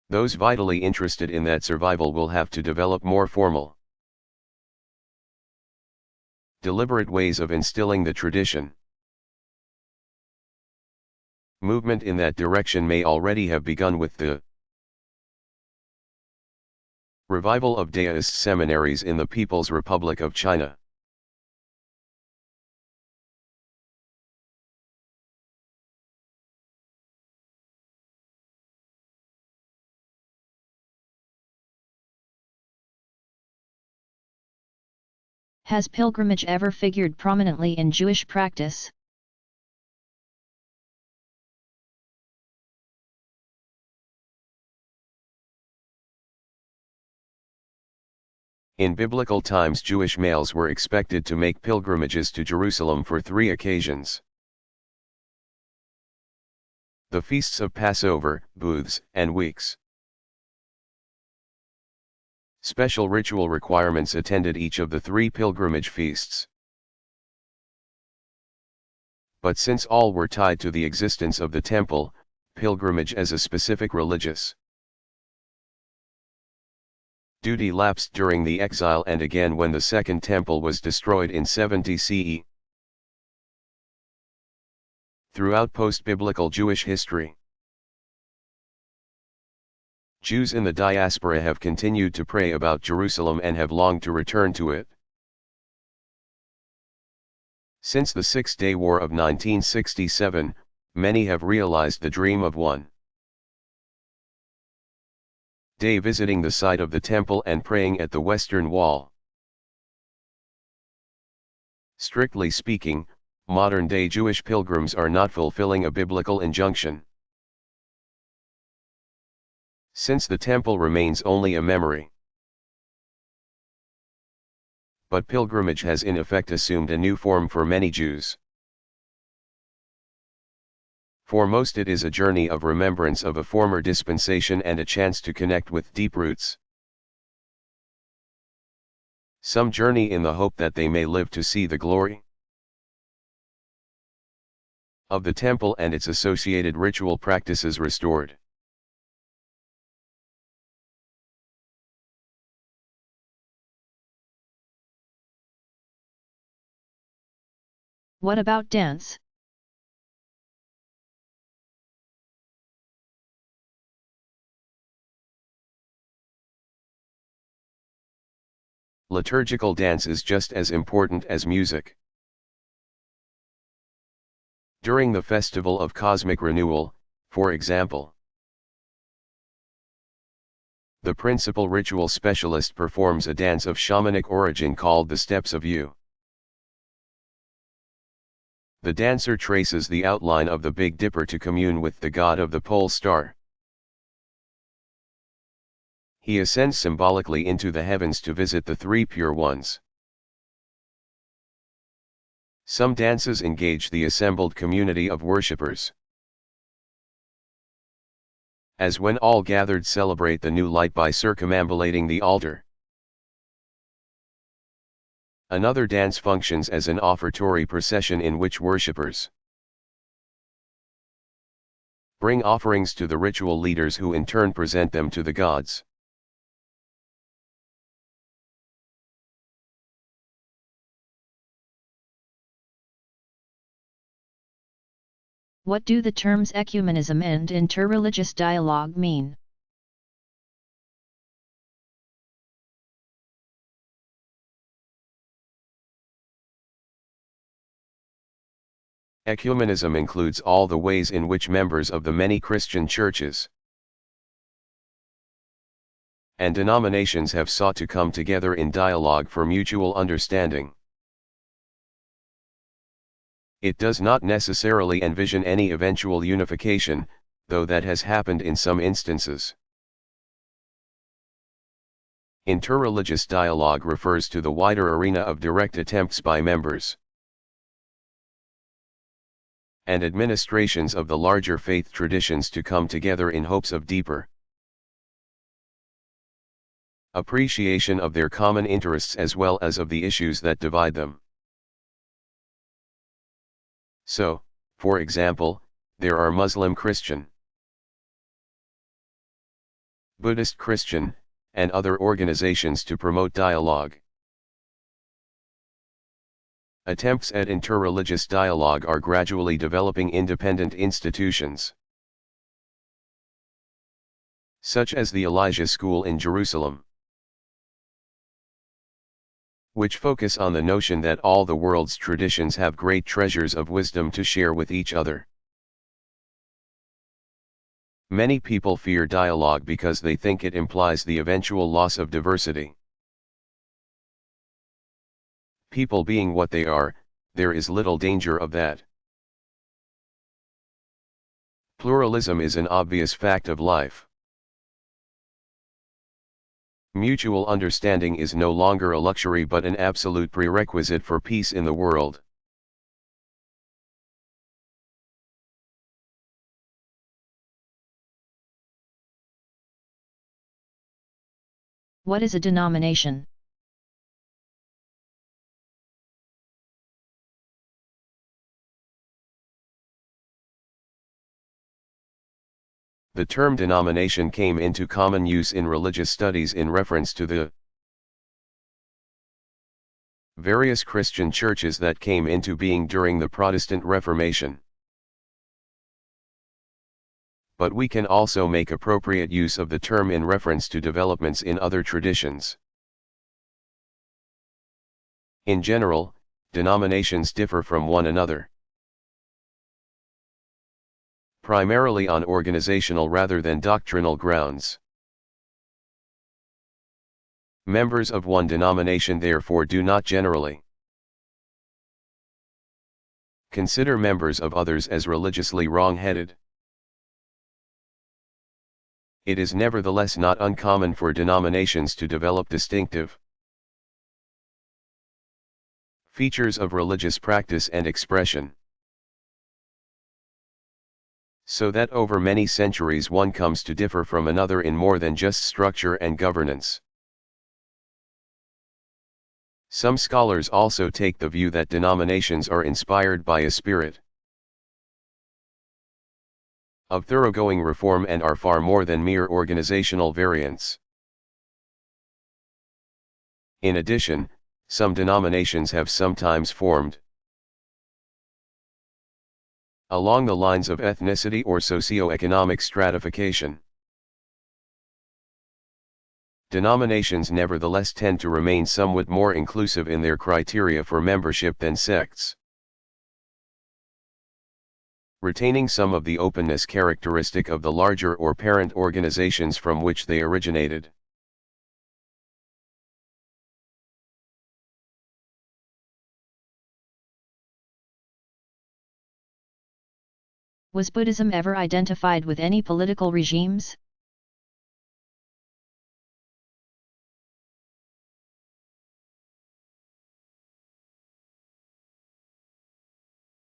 those vitally interested in that survival will have to develop more formal, deliberate ways of instilling the tradition. Movement in that direction may already have begun with the revival of Daoist seminaries in the People's Republic of China.
Has pilgrimage ever figured prominently in Jewish practice?
In biblical times, Jewish males were expected to make pilgrimages to Jerusalem for 3 occasions: the feasts of Passover, booths, and weeks. Special ritual requirements attended each of the 3 pilgrimage feasts. But since all were tied to the existence of the temple, pilgrimage as a specific religious duty lapsed during the exile and again when the Second Temple was destroyed in 70 CE. Throughout post-biblical Jewish history, Jews in the diaspora have continued to pray about Jerusalem and have longed to return to it. Since the Six-Day War of 1967, many have realized the dream of one day visiting the site of the temple and praying at the Western Wall. Strictly speaking, modern-day Jewish pilgrims are not fulfilling a biblical injunction, since the temple remains only a memory. But pilgrimage has in effect assumed a new form for many Jews. For most it is a journey of remembrance of a former dispensation and a chance to connect with deep roots. Some journey in the hope that they may live to see the glory of the temple and its associated ritual practices restored.
What about dance?
Liturgical dance is just as important as music. During the festival of cosmic renewal, for example, the principal ritual specialist performs a dance of shamanic origin called the Steps of You. The dancer traces the outline of the Big Dipper to commune with the god of the pole star. He ascends symbolically into the heavens to visit the three pure ones. Some dances engage the assembled community of worshippers, as when all gathered celebrate the new light by circumambulating the altar. Another dance functions as an offertory procession in which worshippers bring offerings to the ritual leaders who in turn present them to the gods.
What do the terms ecumenism and interreligious dialogue mean?
Ecumenism includes all the ways in which members of the many Christian churches and denominations have sought to come together in dialogue for mutual understanding. It does not necessarily envision any eventual unification, though that has happened in some instances. Interreligious dialogue refers to the wider arena of direct attempts by members and administrations of the larger faith traditions to come together in hopes of deeper appreciation of their common interests as well as of the issues that divide them. So, for example, there are Muslim Christian, Buddhist Christian, and other organizations to promote dialogue. Attempts at interreligious dialogue are gradually developing independent institutions, such as the Elijah School in Jerusalem, which focus on the notion that all the world's traditions have great treasures of wisdom to share with each other. Many people fear dialogue because they think it implies the eventual loss of diversity. People being what they are, there is little danger of that. Pluralism is an obvious fact of life. Mutual understanding is no longer a luxury but an absolute prerequisite for peace in the world.
What is a denomination?
The term denomination came into common use in religious studies in reference to the various Christian churches that came into being during the Protestant Reformation. But we can also make appropriate use of the term in reference to developments in other traditions. In general, denominations differ from one another, primarily on organizational rather than doctrinal grounds. Members of one denomination therefore do not generally consider members of others as religiously wrong-headed. It is nevertheless not uncommon for denominations to develop distinctive features of religious practice and expression. So that over many centuries one comes to differ from another in more than just structure and governance. Some scholars also take the view that denominations are inspired by a spirit of thoroughgoing reform and are far more than mere organizational variants. In addition, some denominations have sometimes formed along the lines of ethnicity or socio-economic stratification. Denominations nevertheless tend to remain somewhat more inclusive in their criteria for membership than sects, retaining some of the openness characteristic of the larger or parent organizations from which they originated.
Was Buddhism ever identified with any political regimes?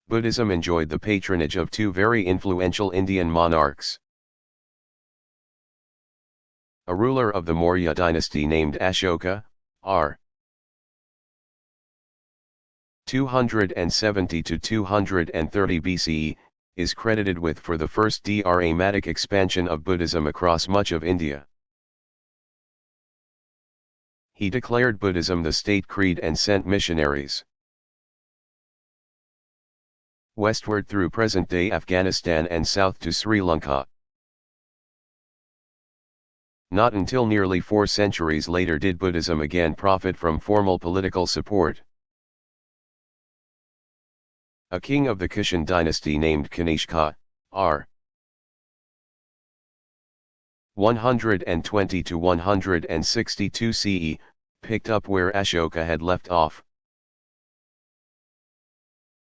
Buddhism enjoyed the patronage of two very influential Indian monarchs. A ruler of the Maurya dynasty named Ashoka, r. 270 to 230 BCE, is credited with for the first dramatic expansion of Buddhism across much of India. He declared Buddhism the state creed and sent missionaries westward through present-day Afghanistan and south to Sri Lanka. Not until nearly 4 centuries later did Buddhism again profit from formal political support. A king of the Kushan dynasty named Kanishka, r. 120 to 162 CE, picked up where Ashoka had left off.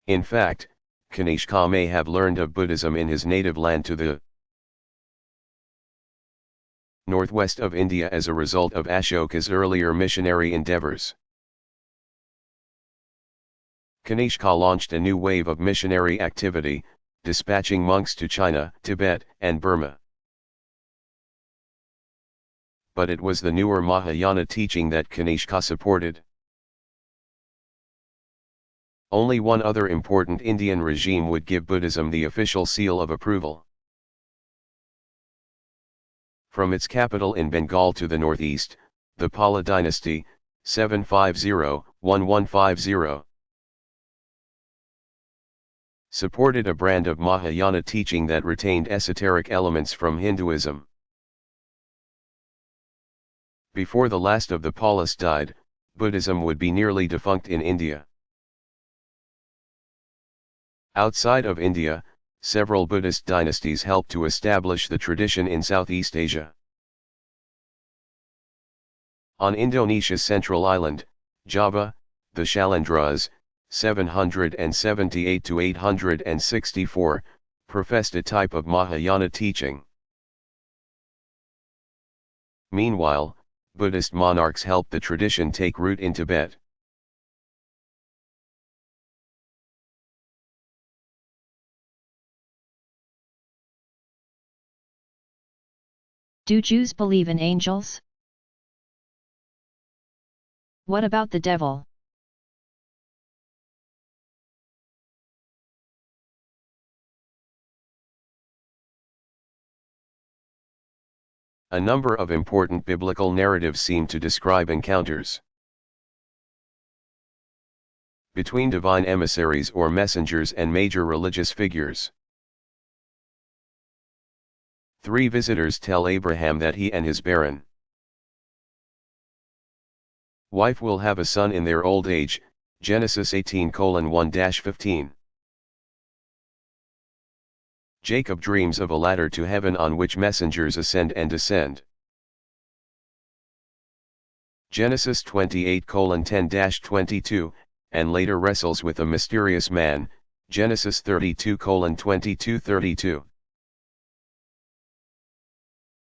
In fact, Kanishka may have learned of Buddhism in his native land to the northwest of India as a result of Ashoka's earlier missionary endeavors. Kanishka launched a new wave of missionary activity, dispatching monks to China, Tibet, and Burma. But it was the newer Mahayana teaching that Kanishka supported. Only one other important Indian regime would give Buddhism the official seal of approval. From its capital in Bengal to the northeast, the Pala dynasty, 750-1150, supported a brand of Mahayana teaching that retained esoteric elements from Hinduism. Before the last of the Palas died, Buddhism would be nearly defunct in India. Outside of India, several Buddhist dynasties helped to establish the tradition in Southeast Asia. On Indonesia's central island, Java, the Shalandras, 778 to 864, professed a type of Mahayana teaching. Meanwhile, Buddhist monarchs helped the tradition take root in Tibet.
Do Jews believe in angels? What about the devil?
A number of important biblical narratives seem to describe encounters between divine emissaries or messengers and major religious figures. 3 visitors tell Abraham that he and his barren wife will have a son in their old age, Genesis 18:1-15. Jacob dreams of a ladder to heaven on which messengers ascend and descend. Genesis 28:10-22, and later wrestles with a mysterious man, Genesis 32:22-32.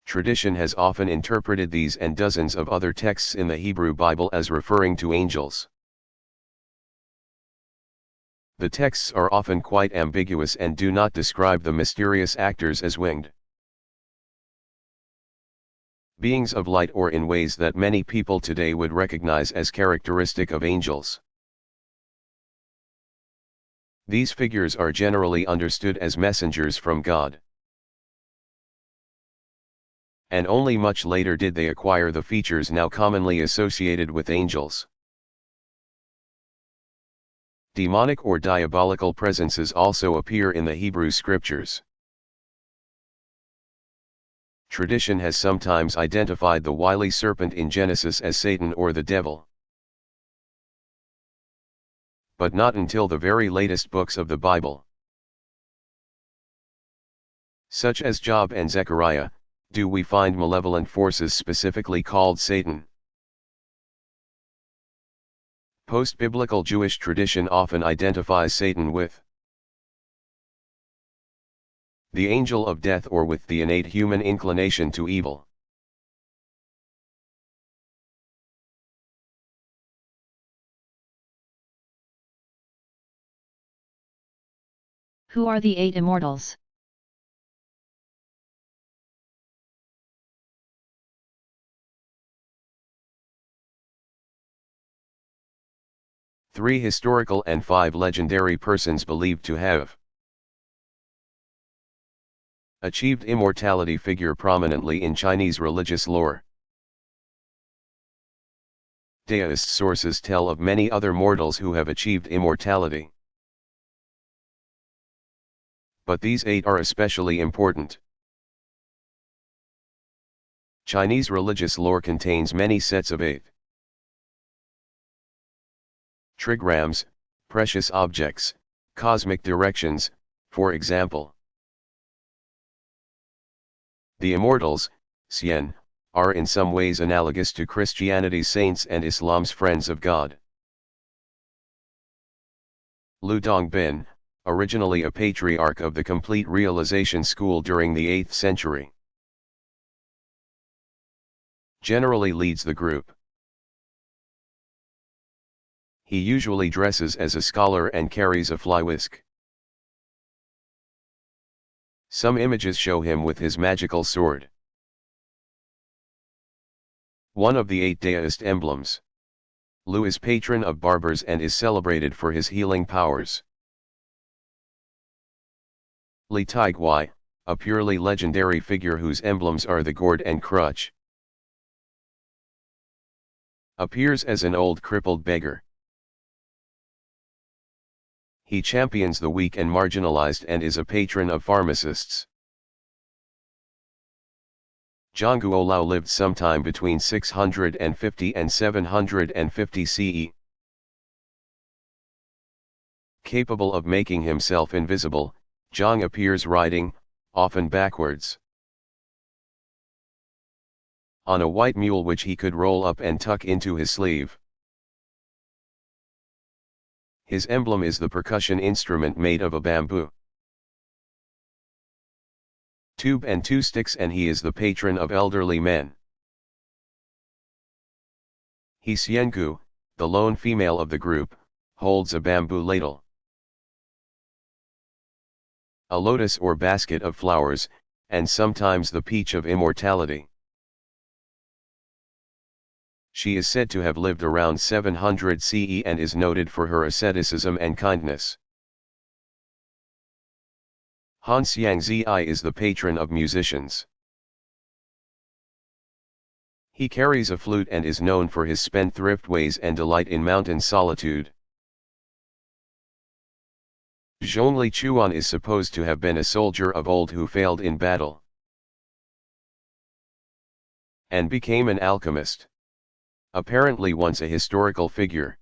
Tradition has often interpreted these and dozens of other texts in the Hebrew Bible as referring to angels. The texts are often quite ambiguous and do not describe the mysterious actors as winged beings of light or in ways that many people today would recognize as characteristic of angels. These figures are generally understood as messengers from God. And only much later did they acquire the features now commonly associated with angels. Demonic or diabolical presences also appear in the Hebrew scriptures. Tradition has sometimes identified the wily serpent in Genesis as Satan or the devil. But not until the very latest books of the Bible, such as Job and Zechariah, do we find malevolent forces specifically called Satan. Post-biblical Jewish tradition often identifies Satan with the angel of death or with the innate human inclination to evil.
Who are the 8 immortals?
Three historical and 5 legendary persons believed to have achieved immortality figure prominently in Chinese religious lore. Daoist sources tell of many other mortals who have achieved immortality. But these 8 are especially important. Chinese religious lore contains many sets of 8 trigrams, precious objects, cosmic directions, for example. The immortals, Xian, are in some ways analogous to Christianity's saints and Islam's friends of God. Lu Dongbin, originally a patriarch of the Complete Realization School during the 8th century, generally leads the group. He usually dresses as a scholar and carries a fly whisk. Some images show him with his magical sword. One of the 8 Daoist emblems. Lu is patron of barbers and is celebrated for his healing powers. Li Taiguai, a purely legendary figure whose emblems are the gourd and crutch, appears as an old crippled beggar. He champions the weak and marginalized and is a patron of pharmacists. Zhang Guolao lived sometime between 650 and 750 CE. Capable of making himself invisible, Zhang appears riding, often backwards, on a white mule which he could roll up and tuck into his sleeve. His emblem is the percussion instrument made of a bamboo tube and 2 sticks, and he is the patron of elderly men. He Xiangu, the lone female of the group, holds a bamboo ladle, a lotus or basket of flowers, and sometimes the peach of immortality. She is said to have lived around 700 CE and is noted for her asceticism and kindness. Han Xiangzi is the patron of musicians. He carries a flute and is known for his spendthrift ways and delight in mountain solitude. Zhongli Chuan is supposed to have been a soldier of old who failed in battle and became an alchemist. Apparently once a historical figure.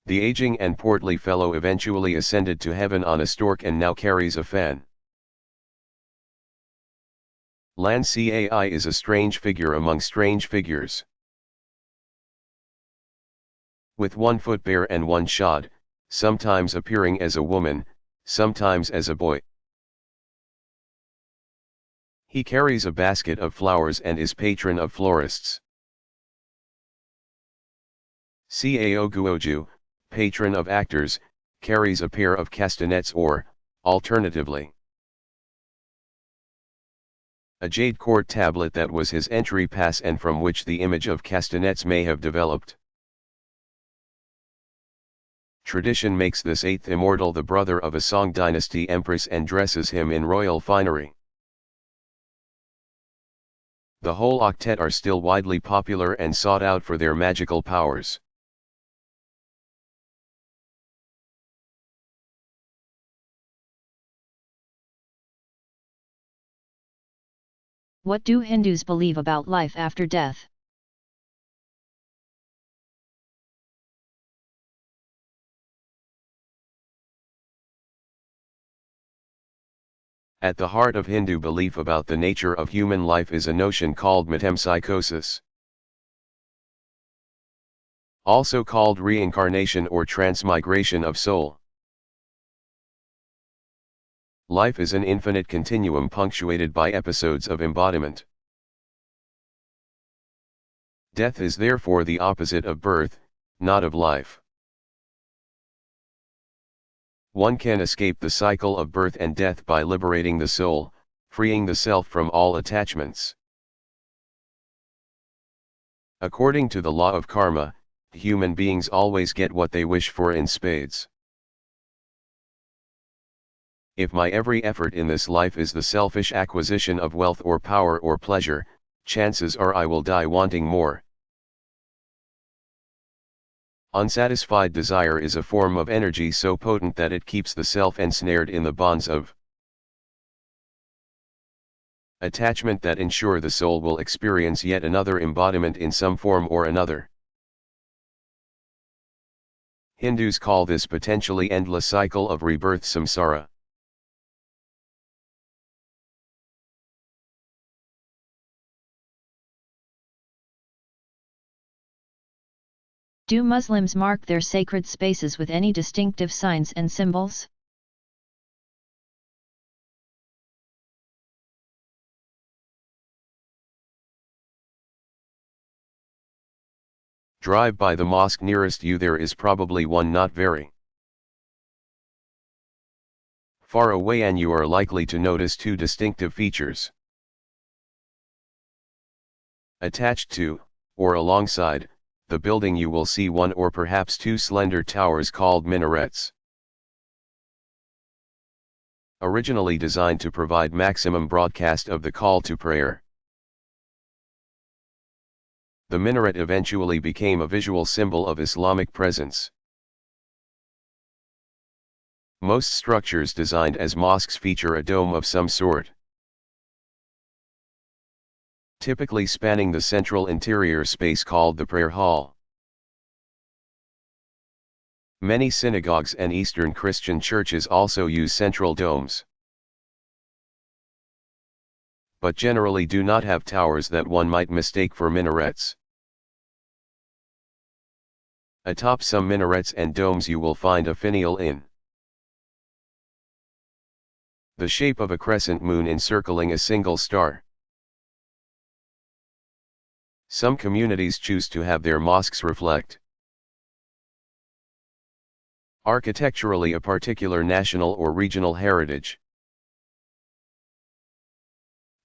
The aging and portly fellow eventually ascended to heaven on a stork and now carries a fan. Lan Cai is a strange figure among strange figures. With 1 foot bare and 1 shod, sometimes appearing as a woman, sometimes as a boy. He carries a basket of flowers and is patron of florists. Cao Guoju, patron of actors, carries a pair of castanets or, alternatively, a jade court tablet that was his entry pass and from which the image of castanets may have developed. Tradition makes this eighth immortal the brother of a Song dynasty empress and dresses him in royal finery. The whole octet are still widely popular and sought out for their magical powers.
What do Hindus believe about life after death?
At the heart of Hindu belief about the nature of human life is a notion called metempsychosis, also called reincarnation or transmigration of soul. Life is an infinite continuum punctuated by episodes of embodiment. Death is therefore the opposite of birth, not of life. One can escape the cycle of birth and death by liberating the soul, freeing the self from all attachments. According to the law of karma, human beings always get what they wish for in spades. If my every effort in this life is the selfish acquisition of wealth or power or pleasure, chances are I will die wanting more. Unsatisfied desire is a form of energy so potent that it keeps the self ensnared in the bonds of attachment that ensure the soul will experience yet another embodiment in some form or another. Hindus call this potentially endless cycle of rebirth samsara.
Do Muslims mark their sacred spaces with any distinctive signs and symbols?
Drive by the mosque nearest you. There is probably one not very far away and you are likely to notice two distinctive features. Attached to, or alongside, the building you will see one or perhaps two slender towers called minarets. Originally designed to provide maximum broadcast of the call to prayer, the minaret eventually became a visual symbol of Islamic presence. Most structures designed as mosques feature a dome of some sort, typically spanning the central interior space called the prayer hall. Many synagogues and Eastern Christian churches also use central domes, but generally do not have towers that one might mistake for minarets. Atop some minarets and domes you will find a finial in the shape of a crescent moon encircling a single star. Some communities choose to have their mosques reflect architecturally a particular national or regional heritage.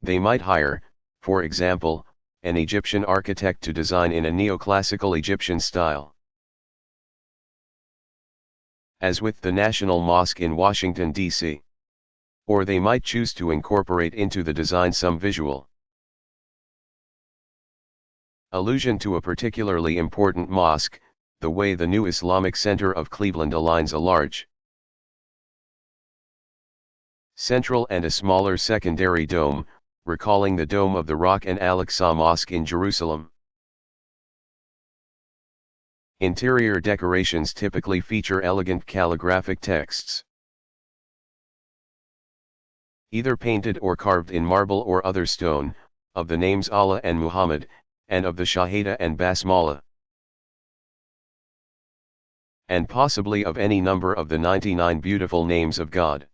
They might hire, for example, an Egyptian architect to design in a neoclassical Egyptian style, as with the National Mosque in Washington, D.C. Or they might choose to incorporate into the design some visual allusion to a particularly important mosque, the way the new Islamic Center of Cleveland aligns a large central and a smaller secondary dome, recalling the Dome of the Rock and Al-Aqsa Mosque in Jerusalem. Interior decorations typically feature elegant calligraphic texts, either painted or carved in marble or other stone, of the names Allah and Muhammad, and of the Shahada and Basmala, and possibly of any number of the 99 beautiful names of God.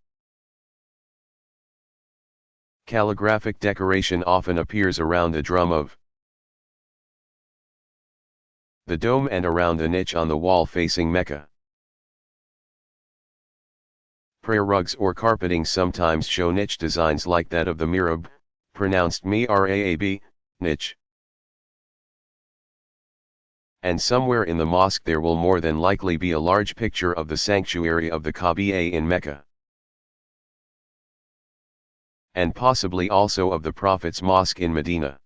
Calligraphic decoration often appears around the drum of the dome and around the niche on the wall facing Mecca. Prayer rugs or carpeting sometimes show niche designs like that of the mihrab, pronounced mi'raab, niche. And somewhere in the mosque there will more than likely be a large picture of the sanctuary of the Kaaba in Mecca. And possibly also of the Prophet's mosque in Medina.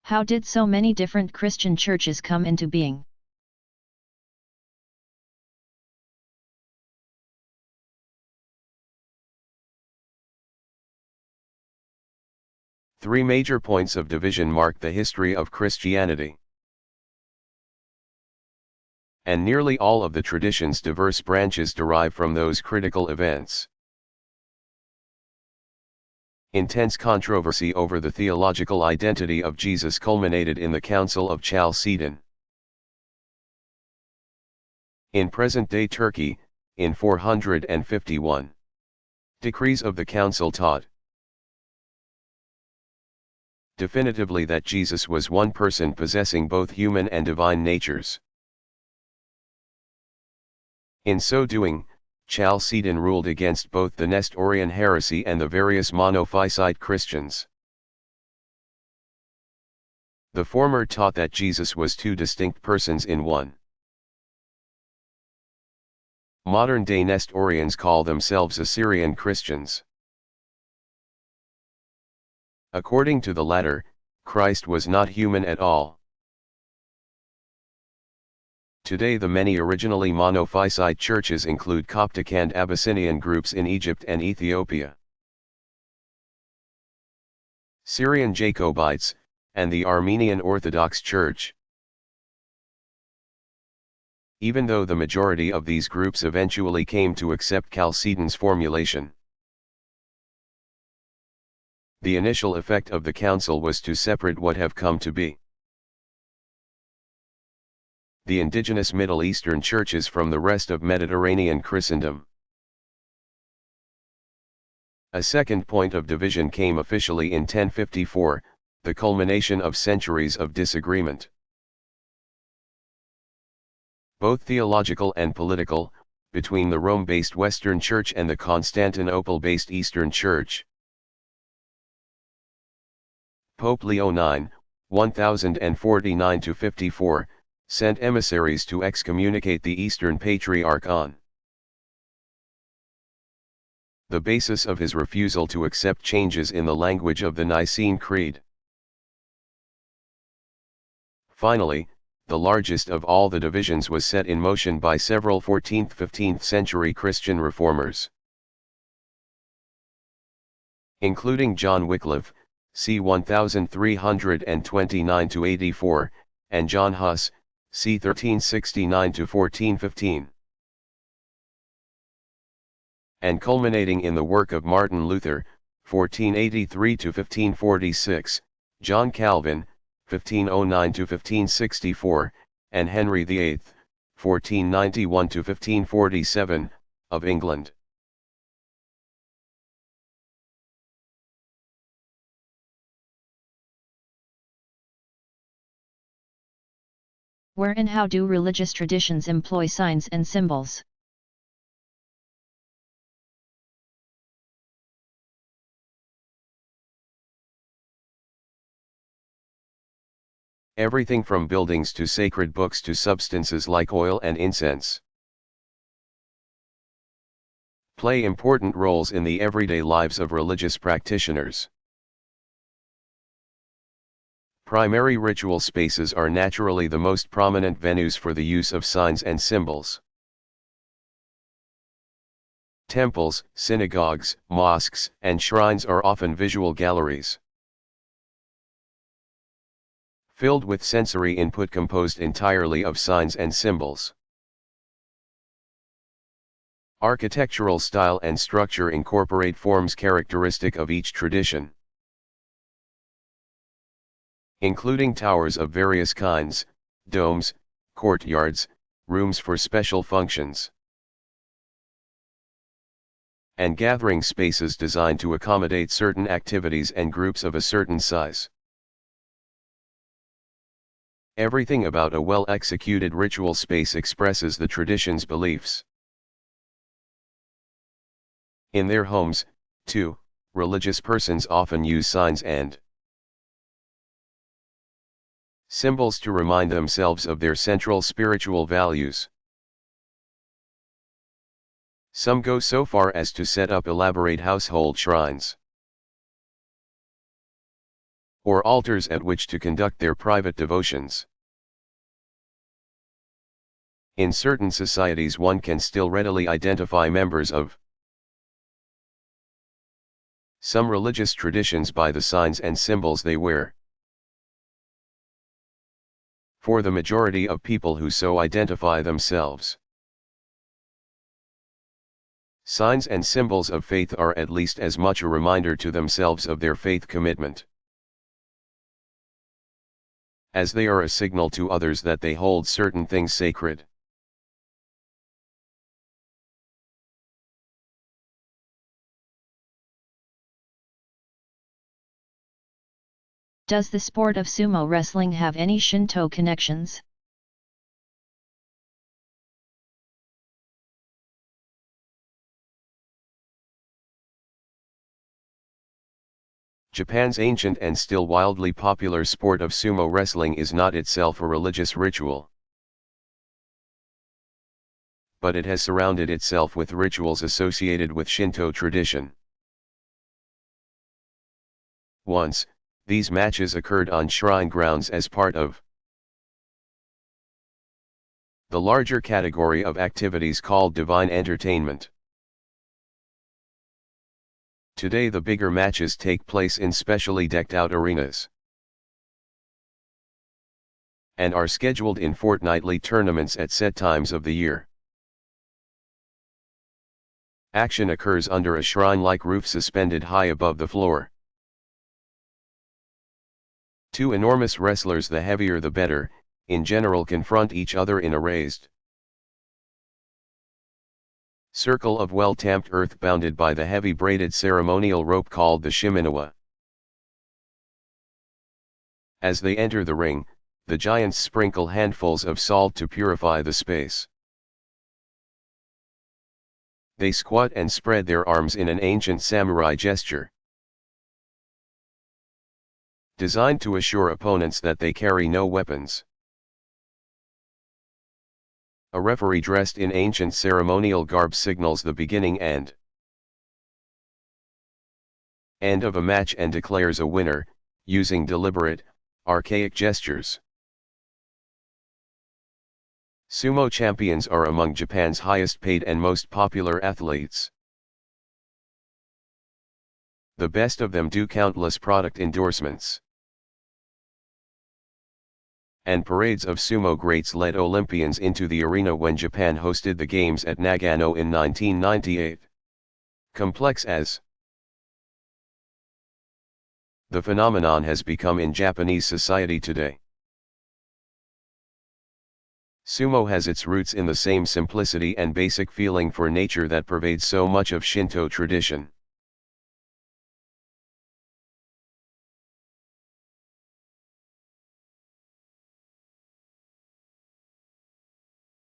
How did so many different Christian churches come into being?
Three major points of division mark the history of Christianity. And nearly all of the tradition's diverse branches derive from those critical events. Intense controversy over the theological identity of Jesus culminated in the Council of Chalcedon. In present-day Turkey, in 451. Decrees of the Council taught definitively that Jesus was one person possessing both human and divine natures. In so doing, Chalcedon ruled against both the Nestorian heresy and the various monophysite Christians. The former taught that Jesus was two distinct persons in one. Modern-day Nestorians call themselves Assyrian Christians. According to the latter, Christ was not human at all. Today the many originally monophysite churches include Coptic and Abyssinian groups in Egypt and Ethiopia, Syrian Jacobites, and the Armenian Orthodox Church. Even though the majority of these groups eventually came to accept Chalcedon's formulation. The initial effect of the council was to separate what have come to be the indigenous Middle Eastern churches from the rest of Mediterranean Christendom. A second point of division came officially in 1054, the culmination of centuries of disagreement, both theological and political, between the Rome-based Western Church and the Constantinople-based Eastern Church. Pope Leo IX, 1049-54, sent emissaries to excommunicate the Eastern Patriarch on the basis of his refusal to accept changes in the language of the Nicene Creed. Finally, the largest of all the divisions was set in motion by several 14th-15th century Christian reformers, including John Wycliffe, c. 1329-84, and John Huss, c. 1369-1415. And culminating in the work of Martin Luther, 1483-1546, John Calvin, 1509-1564, and Henry VIII, 1491-1547, of England.
Where and how do religious traditions employ signs and symbols?
Everything from buildings to sacred books to substances like oil and incense play important roles in the everyday lives of religious practitioners. Primary ritual spaces are naturally the most prominent venues for the use of signs and symbols. Temples, synagogues, mosques, and shrines are often visual galleries, filled with sensory input composed entirely of signs and symbols. Architectural style and structure incorporate forms characteristic of each tradition, including towers of various kinds, domes, courtyards, rooms for special functions, and gathering spaces designed to accommodate certain activities and groups of a certain size. Everything about a well-executed ritual space expresses the tradition's beliefs. In their homes, too, religious persons often use signs and symbols to remind themselves of their central spiritual values. Some go so far as to set up elaborate household shrines or altars at which to conduct their private devotions. In certain societies one can still readily identify members of some religious traditions by the signs and symbols they wear. For the majority of people who so identify themselves, signs and symbols of faith are at least as much a reminder to themselves of their faith commitment as they are a signal to others that they hold certain things sacred.
Does the sport of sumo wrestling have any Shinto connections?
Japan's ancient and still wildly popular sport of sumo wrestling is not itself a religious ritual, but it has surrounded itself with rituals associated with Shinto tradition. Once, these matches occurred on shrine grounds as part of the larger category of activities called divine entertainment. Today the bigger matches take place in specially decked out arenas and are scheduled in fortnightly tournaments at set times of the year. Action occurs under a shrine-like roof suspended high above the floor. Two enormous wrestlers, the heavier the better, in general confront each other in a raised circle of well-tamped earth bounded by the heavy braided ceremonial rope called the shiminawa. As they enter the ring, the giants sprinkle handfuls of salt to purify the space. They squat and spread their arms in an ancient samurai gesture, designed to assure opponents that they carry no weapons. A referee dressed in ancient ceremonial garb signals the beginning and end of a match and declares a winner, using deliberate, archaic gestures. Sumo champions are among Japan's highest paid and most popular athletes. The best of them do countless product endorsements and parades of sumo greats led Olympians into the arena when Japan hosted the Games at Nagano in 1998. Complex as the phenomenon has become in Japanese society today, sumo has its roots in the same simplicity and basic feeling for nature that pervades so much of Shinto tradition.